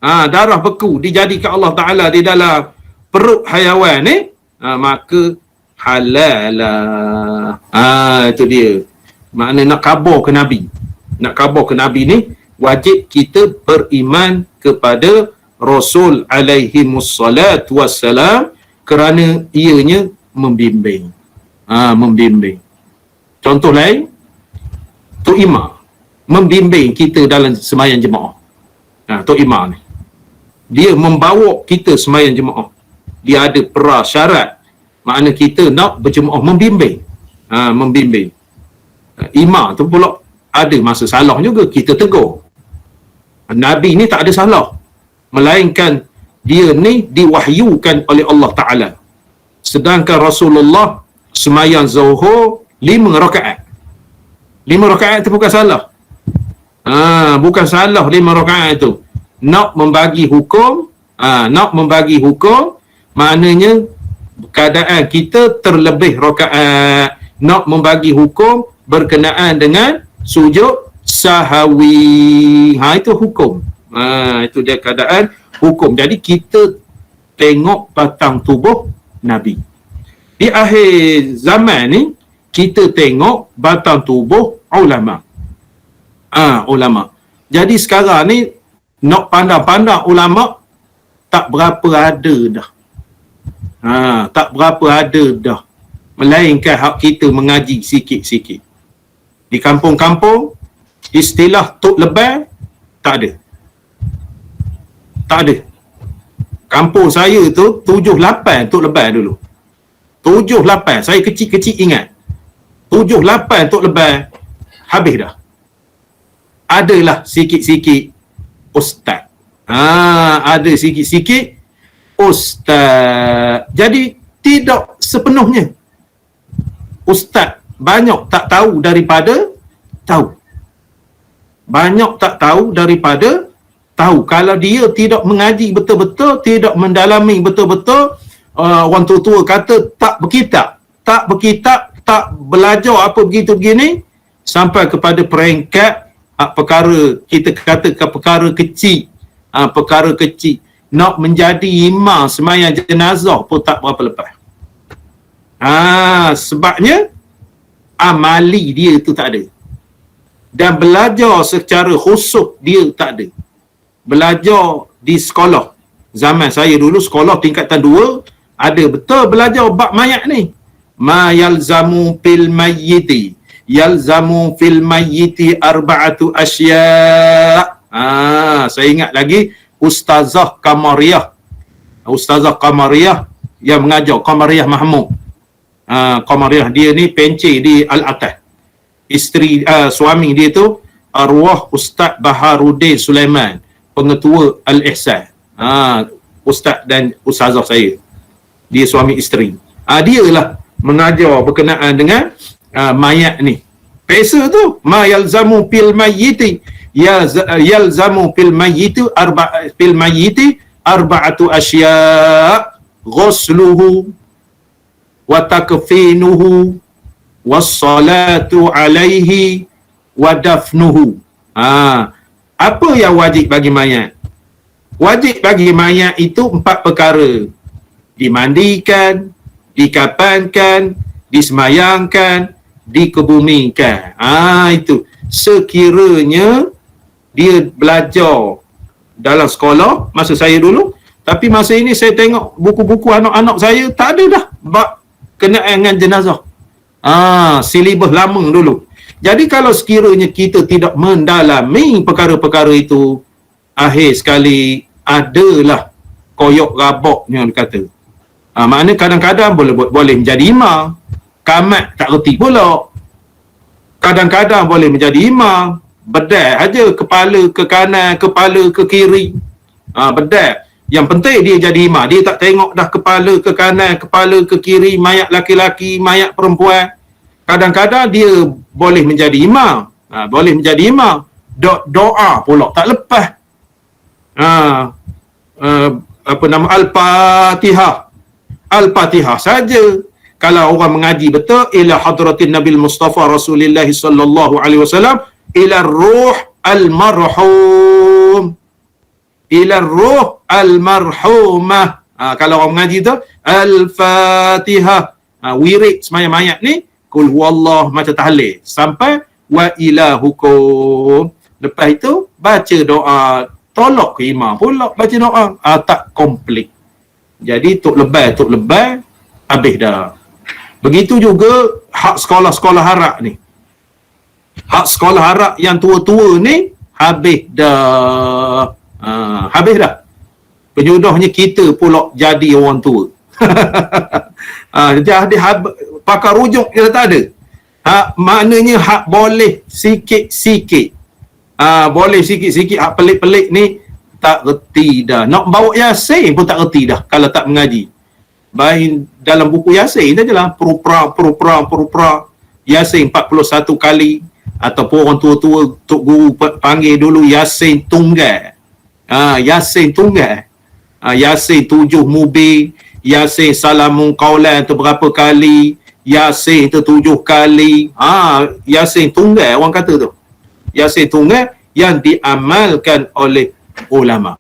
Darah beku dijadikan Allah Ta'ala di dalam perut haiwan ni, maka halal lah. Itu dia. Makna nak khabar ke Nabi. Nak khabar ke Nabi ni, wajib kita beriman kepada Rasul alaihi wassalatu wassalam kerana ianya membimbing. Membimbing. Contoh lain, Tok Imam membimbing kita dalam sembahyang jemaah. Tok Imam ni, dia membawa kita sembahyang jemaah. Dia ada prasyarat. Makna kita nak berjemaah membimbing. Membimbing. Imam tu pula ada masa salah juga, kita tegur. Nabi ni tak ada salah, melainkan dia ni diwahyukan oleh Allah Ta'ala. Sedangkan Rasulullah sembahyang Zuhur 5 rakaat. 5 rakaat tu bukan salah. Bukan salah 5 rakaat tu. Nak membagi hukum, maknanya keadaan kita terlebih rakaat. Nak membagi hukum berkenaan dengan sujud sahawi. Itu hukum. Itu dia keadaan hukum. Jadi kita tengok batang tubuh Nabi. Di akhir zaman ni, kita tengok batang tubuh ulama. Ulama. Jadi sekarang ni nak pandang-pandang ulama tak berapa ada dah. Tak berapa ada dah. Melainkan hak kita mengaji sikit-sikit. Di kampung-kampung, istilah Tok Lebah tak ada. Tak ada. Kampung saya tu 7-8 Tok Lebah dulu. 7-8. Saya kecil-kecil ingat. 7-8 Tok Lebah habis dah. Adalah sikit-sikit ustaz. Ada sikit-sikit ustaz. Jadi tidak sepenuhnya. Ustaz banyak tak tahu daripada tahu. Banyak tak tahu daripada tahu. Kalau dia tidak mengaji betul-betul, tidak mendalami betul-betul, orang tua-tua kata tak berkitab, tak belajar apa begitu begini, sampai kepada peringkat perkara kita katakan perkara kecil, nak menjadi imam sembahyang jenazah pun tak berapa lepas. Sebabnya amali dia tu tak ada. Dan belajar secara khusus dia tak ada. Belajar di sekolah. Zaman saya dulu sekolah tingkatan 2 ada betul belajar bab mayat ni. Ma yalzamu fil mayyiti. Yalzamu fil mayyiti arba'atu asya. Saya ingat lagi Ustazah Qamariyah. Ustazah Qamariyah yang mengajar, Qamariyah Mahmud. Qamariyah dia ni pencen di Al-Atas. Isteri suami dia tu arwah Ustaz Baharuddin Sulaiman, pengetua Al-Ihsan. Ustaz dan ustazah saya. Dia suami isteri. Dia lah mengajar berkenaan dengan mayat ni. Pesa tu ma yalzamu fil mayyiti yalzamu fil mayyiti arba'atu asya ghusluhu wa takfinuhu wassalatu alaihi wa dafnuhu. Apa yang wajib bagi mayat? Wajib bagi mayat itu 4 perkara. Dimandikan, dikafankan, disemayangkan, dikebumikan. Itu. Sekiranya dia belajar dalam sekolah masa saya dulu, tapi masa ini saya tengok buku-buku anak-anak saya tak ada dah bab kenaan dengan jenazah. Silibus lama dulu. Jadi kalau sekiranya kita tidak mendalami perkara-perkara itu, akhir sekali adalah koyok raboknya kata. Maknanya kadang-kadang boleh menjadi imam, kamat tak reti pula. Kadang-kadang boleh menjadi imam, bedal aja kepala ke kanan, kepala ke kiri. Bedal. Yang penting dia jadi imam. Dia tak tengok dah kepala ke kanan, kepala ke kiri, mayat laki-laki, mayat perempuan. Kadang-kadang dia boleh menjadi imam. Boleh menjadi imam. Doa pula tak lepas. Al-Fatihah. Al-Fatihah saja. Kalau orang mengaji betul, ila hadratin Nabil Mustafa Rasulullah sallallahu alaihi wasallam, ila ruh al-marhum. Ila ruh al-marhumah. Kalau orang mengaji tu, Al-Fatihah. Wirid semayang mayat ni, kul huwallah macam tahlil. Sampai wa ilahukum. Lepas itu, baca doa. Tolak ke imam pula baca doa. Tak komplit. Jadi, tok lebay, habis dah. Begitu juga hak sekolah-sekolah Arab ni. Hak sekolah Arab yang tua-tua ni habis dah. Habis dah. Penyudahnya kita pula jadi orang tua. Jadi pakar rujuk dia tak ada. Maknanya hak boleh sikit-sikit. Boleh sikit-sikit hak pelik-pelik ni tak reti dah. Nak bawa Yasin pun tak reti dah kalau tak mengaji. Baik dalam buku Yasin sajalah purupra Yasin 41 kali, ataupun orang tua-tua tok guru panggil dulu Yasin tunggal. Yasin tunggal. Yasin 7 mubin, Yasin salamun qaulan tu berapa kali, Yasin tu 7 kali. Yasin tunggal orang kata tu. Yasin tunggal yang diamalkan oleh ulama.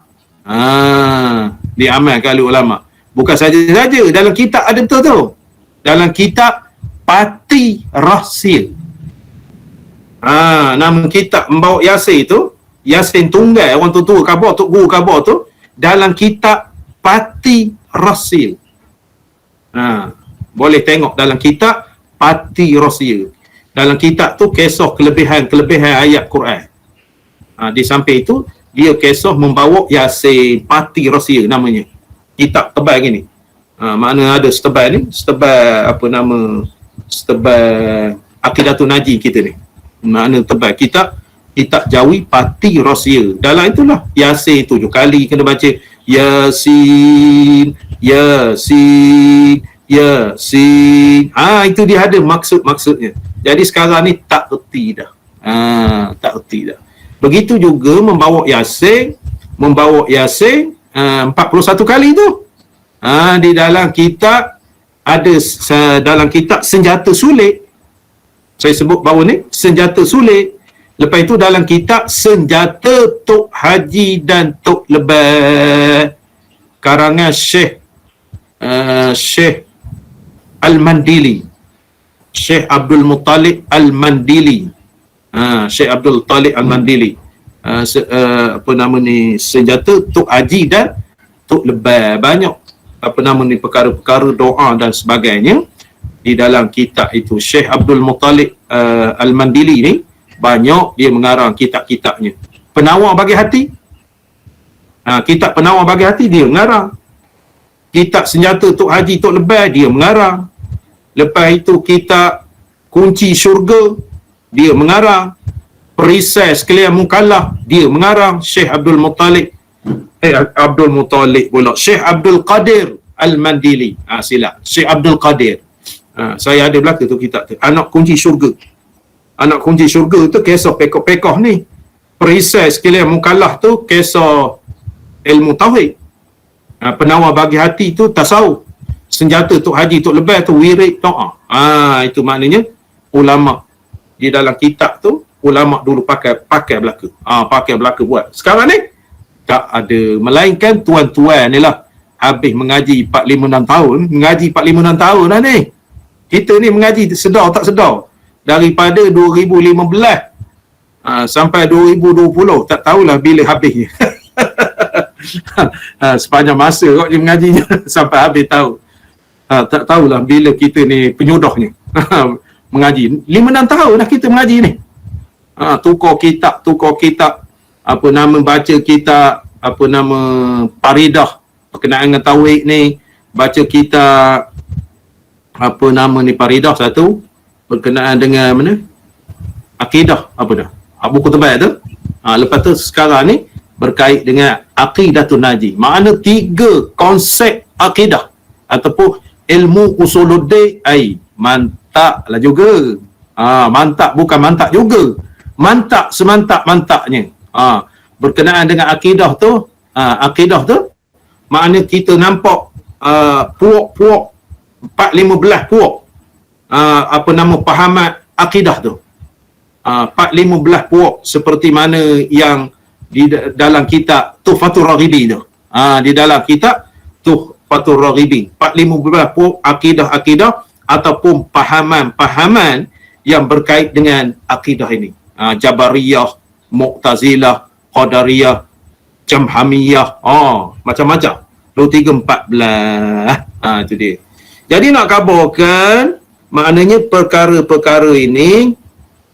Diamalkan oleh ulama. Bukan saja-saja dalam kitab ada betul tu. Dalam kitab Pati Rahsil. Nama kitab membawa Yasin tu, Yasin tunggal orang tua-tua khabar, tok guru khabar tu, dalam kitab Pati Rahsil. Boleh tengok dalam kitab Pati Rahsil. Dalam kitab tu kisah kelebihan ayat Quran. Di samping itu dia kisah membawa Yasin Pati Rahsil namanya. Kitab tebal gini. Mana ada setebal ni, setebal Aqidatul Naji kita ni. Mana tebal kitab Jawi Pati Rahsil. Dalam itulah Yasin 7 kali kena baca Yasin. Itu dia ada maksud-maksudnya. Jadi sekarang ni tak erti dah. Tak erti dah. Begitu juga membawa Yasin 41 kali tu. Di dalam kitab ada dalam kitab senjata sulit. Saya sebut baru ni senjata sulit. Lepas itu dalam kitab senjata Tok Haji dan Tok Lebat, karangan Syekh Al-Mandili, Syekh Abdul Muttalib Al-Mandili. Syekh Abdul Muttalib Al-Mandili. Senjata Tok Haji dan Tok Lebat. Banyak perkara-perkara doa dan sebagainya di dalam kitab itu. Syekh Abdul Muttalib Al-Mandili ni banyak dia mengarang kitab-kitabnya. Penawar bagi hati. Kitab Penawar bagi hati dia mengarang. Kitab Senjata Tok Haji Tok Lebat dia mengarang. Lepas itu kitab Kunci Syurga dia mengarang. Perisai Sekalian Mukallaf dia mengarang. Syekh Abdul Muttalib pula. Syekh Abdul Qadir Al-Mandili. Silap. Syekh Abdul Qadir. Saya ada belaka tu kitab tu. Anak Kunci Syurga. Anak Kunci Syurga tu kisah pekoh-pekoh ni. Perisai Sekalian Mukallaf tu kisah ilmu tauhid. Penawar bagi hati tu tasawuf. Senjata Tok Haji Tok Lebat tu wirid doa. Itu maknanya ulama di dalam kitab tu, ulama dulu pakai belaka. Pakai belaka buat. Sekarang ni tak ada, melainkan tuan-tuan ni lah habis mengaji 4-5-6 tahun, mengaji 4-5-6 tahun dah ni. Kita ni mengaji sedar tak sedar. Daripada 2015 sampai 2020, tak tahulah bila habisnya. Sepanjang masa kot dia mengajinya sampai habis tahu. Tak tahulah bila kita ni penyudahnya. Mengaji 5-6 tahun dah kita mengaji ni. Tukar kitab, apa nama baca kitab, apa nama Faridah berkenaan dengan tauhid ni, baca kitab apa nama ni Faridah satu, berkenaan dengan mana akidah apa dah, buku tebal tu. Lepas tu sekarang ni berkait dengan aqidatun naji, makna 3 konsep akidah ataupun ilmu usuluddin. Mantap lah juga. Mantap, bukan mantap juga, mantap semantap-mantapnya. Berkenaan dengan akidah tu, makna kita nampak puak-puak 4-15 puak apa nama pahaman akidah tu. 4-15 puak seperti mana yang di dalam kitab Tuhfatur Raghibin tu. Di dalam kitab Tuhfatur Raghibin 4-15 puak akidah-akidah ataupun pahaman-pahaman yang berkait dengan akidah ini. Jabariyah, Mu'tazilah, Qadariyah, Jamhamiyah, macam-macam. 2, 3, 14. Itu dia. Jadi nak kabarkan, maknanya perkara-perkara ini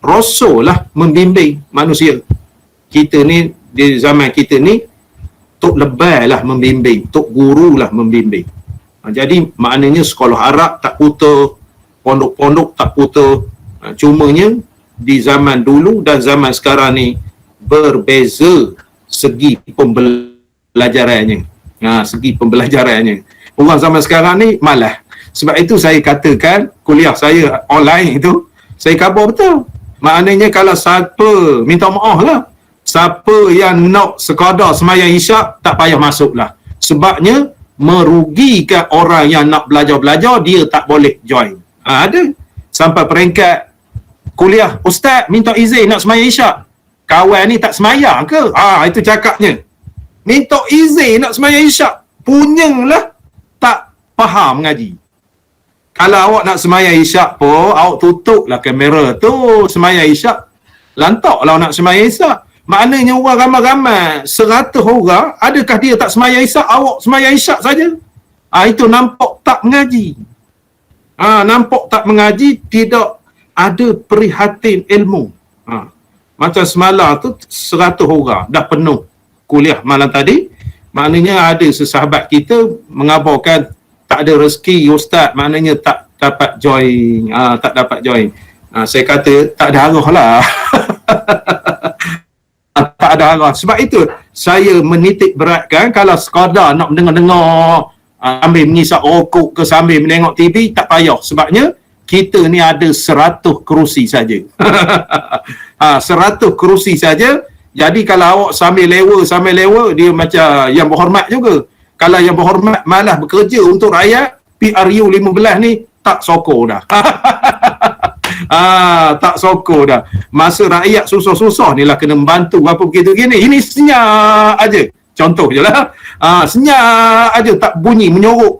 Rasul lah membimbing manusia. Kita ni, di zaman kita ni, Tok Lebay lah membimbing, Tok Guru lah membimbing. Jadi maknanya sekolah Arab tak putus, pondok-pondok tak putus. Cumanya di zaman dulu dan zaman sekarang ni berbeza segi pembelajarannya. Segi pembelajarannya. Orang zaman sekarang ni malas. Sebab itu saya katakan kuliah saya online itu, saya khabar betul. Maknanya kalau siapa, minta maaf lah, siapa yang nak sekadar sembahyang isyak, tak payah masuk lah. Sebabnya merugikan orang yang nak belajar-belajar, dia tak boleh join. Ada. Sampai peringkat kuliah, ustaz minta izin nak sembahyang isyak. Kawan ni tak sembahyang ke? Itu cakapnya. Minta izin nak sembahyang isyak. Punyalah tak faham mengaji. Kalau awak nak sembahyang isyak pun, awak tutuplah kamera tu, sembahyang isyak. Lantaklah nak sembahyang isyak. Maknanya orang ramai-ramai, 100 orang, adakah dia tak sembahyang isyak? Awak sembahyang isyak saja. Itu nampak tak mengaji. Nampak tak mengaji, tidak ada prihatin ilmu. Macam semalam tu 100 orang dah penuh kuliah malam tadi. Maknanya ada sesahabat kita mengabarkan tak ada rezeki ustaz, maknanya tak dapat join. Tak dapat join. Saya kata tak ada arah lah. Tak ada arah. Sebab itu saya menitik beratkan, kalau sekadar nak mendengar-dengar sambil mengisap rokok ke sambil menengok TV, tak payah. Sebabnya kita ni ada 100 kerusi saja. 100 kerusi saja. Jadi kalau awak sambil lewa, dia macam yang berhormat juga. Kalau yang berhormat malah bekerja untuk rakyat, PRU 15 ni tak sokor dah. Tak sokor dah. Masa rakyat susah-susah ni lah kena membantu apa begitu gini. Ini senyap aja. Contoh je lah. Senyap aja, tak bunyi menyorok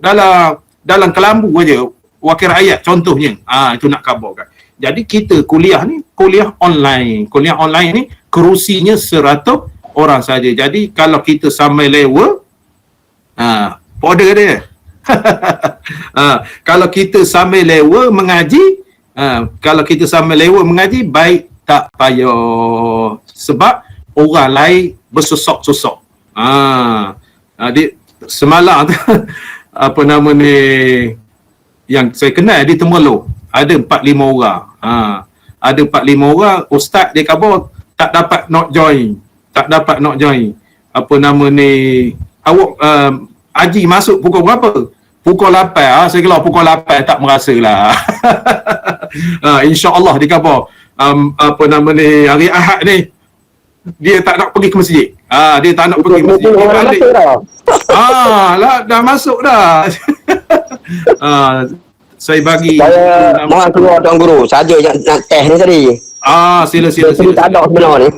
dalam kelambu aja. Wakil rakyat contohnya. Itu nak kabarkan. Jadi kita kuliah ni, kuliah online. Kuliah online ni kerusinya 100 orang saja. Jadi kalau kita sampai lewa, order dia. Kalau kita sambil lewa mengaji, baik tak payah. Sebab orang lain bersusok-susok. Semalam tu, apa nama ni, yang saya kenal di Temerloh, ada 4-5 orang. Ada 4-5 orang, ustaz dia khabar tak dapat not join. Apa nama ni, awak haji masuk pukul berapa? Pukul 8. Saya keluar pukul 8, tak merasa lah. InsyaAllah dia khabar apa nama ni, hari Ahad ni dia tak nak pergi ke masjid. Dia tak nak pergi ke masjid. Dia balik. Dah masuk dah. Saya bagi. Saya mohon keluar Tuan Guru. Saja yang nak test ni tadi. Sila. Tak ada sebenar ni.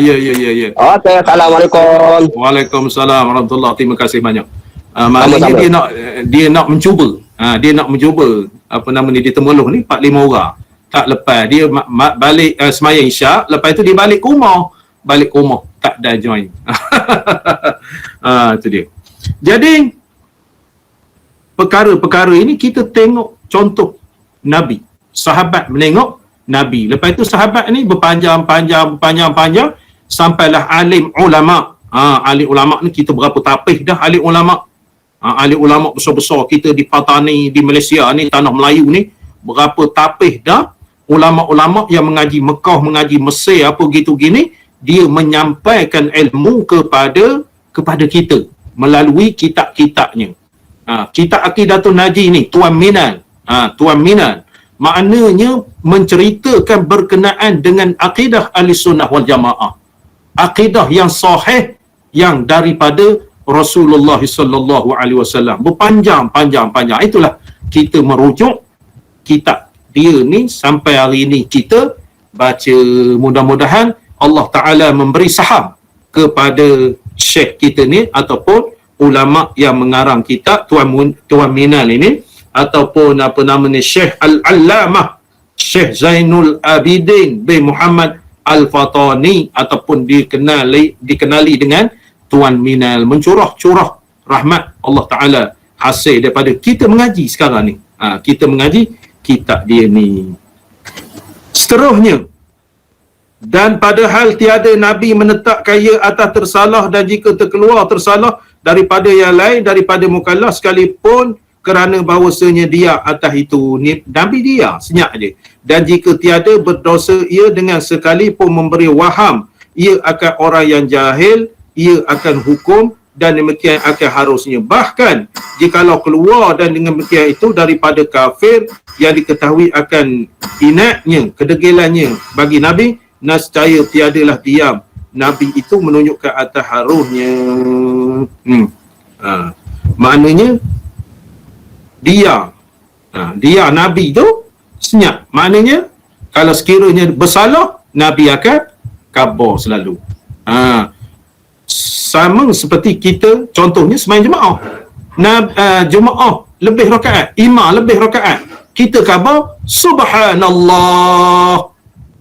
Ya. Okey, Assalamualaikum. Waalaikumsalam warahmatullahi. Terima kasih banyak. Maknanya dia nak mencuba. Dia nak mencuba dia temeluh ni 4-5 orang. Tak lepas dia balik semayang isyak, lepas tu dia balik ke rumah tak dah join. Itu dia. Jadi perkara-perkara ini kita tengok contoh Nabi, sahabat menengok Nabi. Lepas itu sahabat ni berpanjang sampailah alim ulama. Alim ulama ni kita berapa tapih dah alim ulama. Alim ulama besar-besar kita di Patani, di Malaysia ni, tanah Melayu ni, berapa tapih dah ulama-ulama yang mengaji Mekah, mengaji Mesir, apa gitu gini, dia menyampaikan ilmu kepada kita melalui kitab-kitabnya. Kitab Aqidatul Naji ni, Tuan Minal, maknanya menceritakan berkenaan dengan akidah Ahlussunnah wal Jamaah. Akidah yang sahih yang daripada Rasulullah sallallahu alaihi wasallam. Berpanjang. Itulah kita merujuk kitab dia ni sampai hari ini kita baca. Mudah-mudahan Allah Ta'ala memberi saham kepada syekh kita ni ataupun ulama yang mengarang kitab Tuan Minal ini, ataupun Syekh Al-Allamah Syekh Zainul Abidin bin Muhammad Al-Fatani, ataupun dikenali dengan Tuan Minal, mencurah rahmat Allah Ta'ala hasil daripada kita mengaji sekarang ni. Kita mengaji kitab dia ni. Seterusnya, dan padahal tiada Nabi menetapkan ia atas tersalah, dan jika terkeluar tersalah daripada yang lain daripada mukallaf sekalipun, kerana bahawasanya dia atas itu Nabi dia senyap je. Dan jika tiada berdosa ia dengan sekalipun memberi waham ia akan orang yang jahil, ia akan hukum, dan demikian akan harusnya. Bahkan jikalau keluar dan dengan demikian itu daripada kafir yang diketahui akan inatnya, kedegilannya bagi Nabi, nescaya tiadalah diam Nabi itu menunjukkan atas harusnya. Maknanya dia Nabi tu senyap. Maknanya kalau sekiranya bersalah, Nabi akan khabar selalu. Sama seperti kita, contohnya sembahyang jemaah. Jemaah lebih rakaat, imam lebih rakaat, kita khabar subhanallah.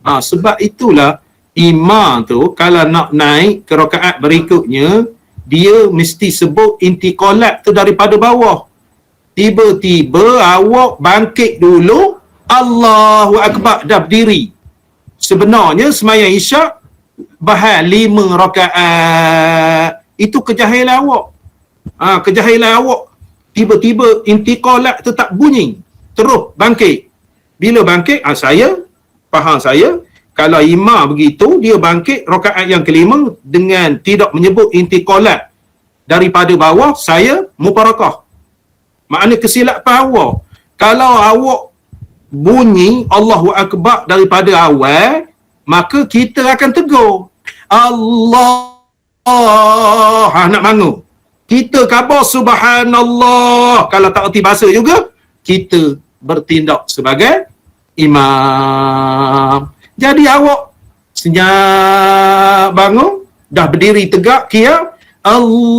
Sebab itulah imam tu kalau nak naik ke rakaat berikutnya, dia mesti sebut intiqalat tu daripada bawah. Tiba-tiba awak bangkit dulu, Allahu Akbar, dah berdiri. Sebenarnya sembahyang isyak bahal 5 rakaat. Itu kejahilan awak. Kejahilan awak. Tiba-tiba intiqalat tu tak bunyi, terus bangkit. Bila bangkit, faham saya, kalau imam begitu, dia bangkit rakaat yang kelima dengan tidak menyebut intiqalat daripada bawah, saya mubarakah. Maknanya kesilapan awak. Kalau awak bunyi Allahu Akbar daripada awal, maka kita akan tegur Allah. Nak bangun, kita khabar subhanallah. Kalau tak erti bahasa juga, kita bertindak sebagai imam. Jadi awak senyap bangun, dah berdiri tegak, qiyam, Allahu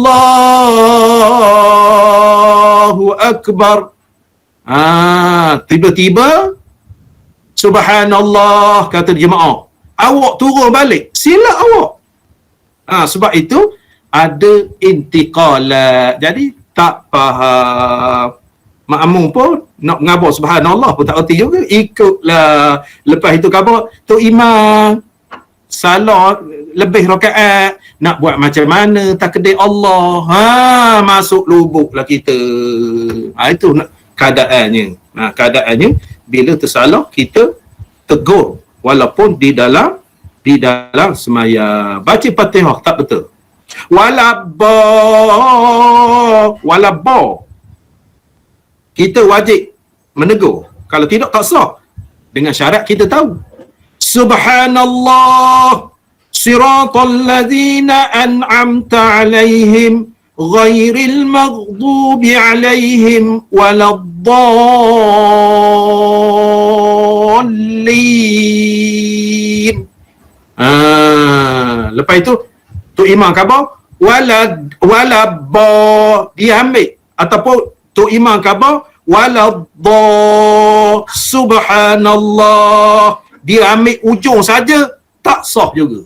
Akbar. Tiba-tiba subhanallah kata jemaah, awak turun balik, silap awak. Sebab itu ada intiqalat. Jadi tak faham, makmum pun nak mengabar subhanallah pun tak erti juga, ikutlah. Lepas itu khabar tu imam salah lebih rakaat, nak buat macam mana takdir Allah, masuk lubuklah kita. Itu keadaannya. Keadaannya bila tersalah kita tegur, walaupun di dalam semaya baca Fatihah tak betul, walabba kita wajib menegur. Kalau tidak tak sah, dengan syarat kita tahu subhanallah siratal ladzina an'amta alaihim ghairil maghdubi alaihim waladdallin. Lepas itu tu imam khabar walabba, dia ambil, ataupun tu imam khabar waladdah, subhanallah. Dia ambil ujung saja tak sah juga.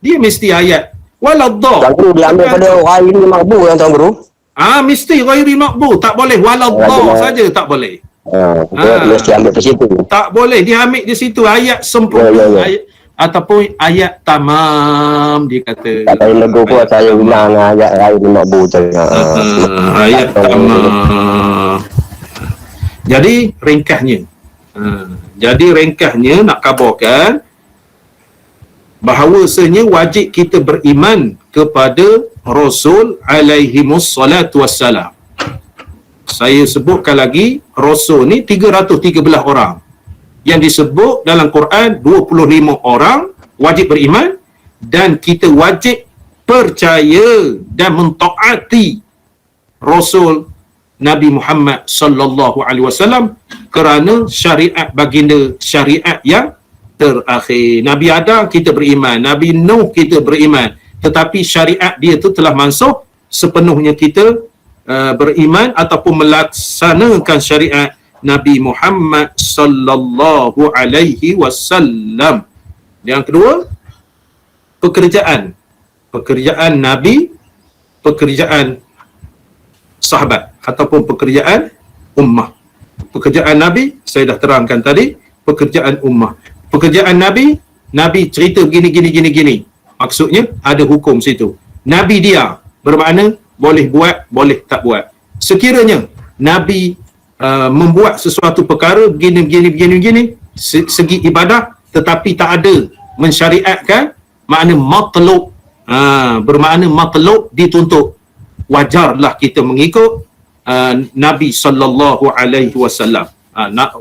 Dia mesti ayat waladdah. Tuan Guru dia ambil pada ghairi maqbul kan Tuan Guru? Mesti ghairi maqbul, tak boleh waladdah saja tak boleh. Dia mesti ambil ke situ. Tak boleh dia ambil di situ ayat sempurna. Ya. Ayat, ataupun ayat tamam dia kata. Tak payah nego pun saya ulang ayat ghairi maqbul tu. Ayat tamam. Jadi ringkasnya nak kabarkan bahawasanya wajib kita beriman kepada Rasul alaihimus salatu wassalam. Saya sebutkan lagi, Rasul ni 313 orang. Yang disebut dalam Quran 25 orang wajib beriman, dan kita wajib percaya dan mentaati Rasul Nabi Muhammad sallallahu alaihi wasallam kerana syariat baginda syariat yang terakhir. Nabi Adam kita beriman, Nabi Nuh kita beriman, tetapi syariat dia tu telah mansuh, sepenuhnya kita beriman ataupun melaksanakan syariat Nabi Muhammad sallallahu alaihi wasallam. Yang kedua, pekerjaan Nabi, pekerjaan sahabat ataupun pekerjaan ummah. Pekerjaan Nabi saya dah terangkan tadi, pekerjaan ummah. Pekerjaan Nabi cerita gini. Maksudnya ada hukum situ. Nabi dia bermakna boleh buat, boleh tak buat. Sekiranya Nabi membuat sesuatu perkara begini, segi ibadah, tetapi tak ada mensyariatkan, makna matlub. Bermakna matlub dituntut. Wajarlah kita mengikut Nabi sallallahu alaihi wasallam.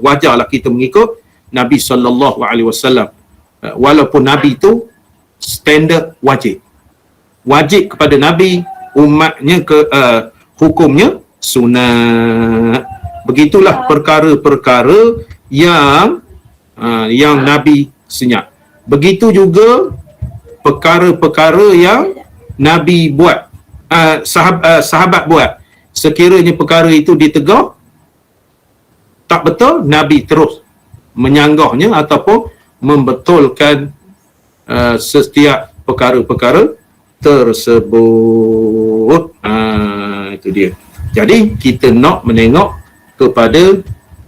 Wajarlah kita mengikut Nabi sallallahu alaihi wasallam. Walaupun Nabi itu standard wajib kepada Nabi, umatnya hukumnya sunat. Begitulah perkara-perkara yang Nabi senyap. Begitu juga perkara-perkara yang Nabi buat, sahabat buat. Sekiranya perkara itu ditegur tak betul, Nabi terus menyanggahnya ataupun membetulkan setiap perkara-perkara tersebut. Itu dia. Jadi kita nak menengok kepada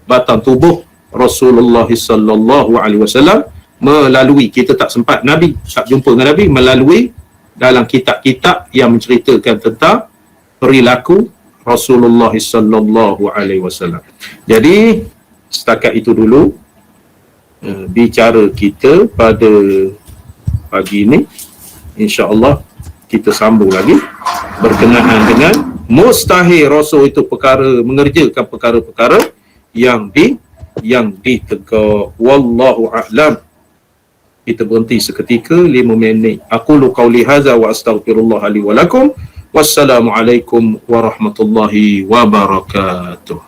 batang tubuh Rasulullah sallallahu alaihi wasallam melalui, kita tak sempat Nabi, tak jumpa dengan Nabi, melalui dalam kitab-kitab yang menceritakan tentang perilaku Rasulullah sallallahu alaihi wasallam. Jadi setakat itu dulu bicara kita pada pagi ini. Insya-Allah kita sambung lagi berkenaan dengan mustahil Rasul itu mengerjakan perkara-perkara yang ditegur. Wallahu a'lam. Kita berhenti seketika 5 minit. Aqulu qauli hadza wa astaghfirullah li wa lakum. Wassalamualaikum warahmatullahi wabarakatuh.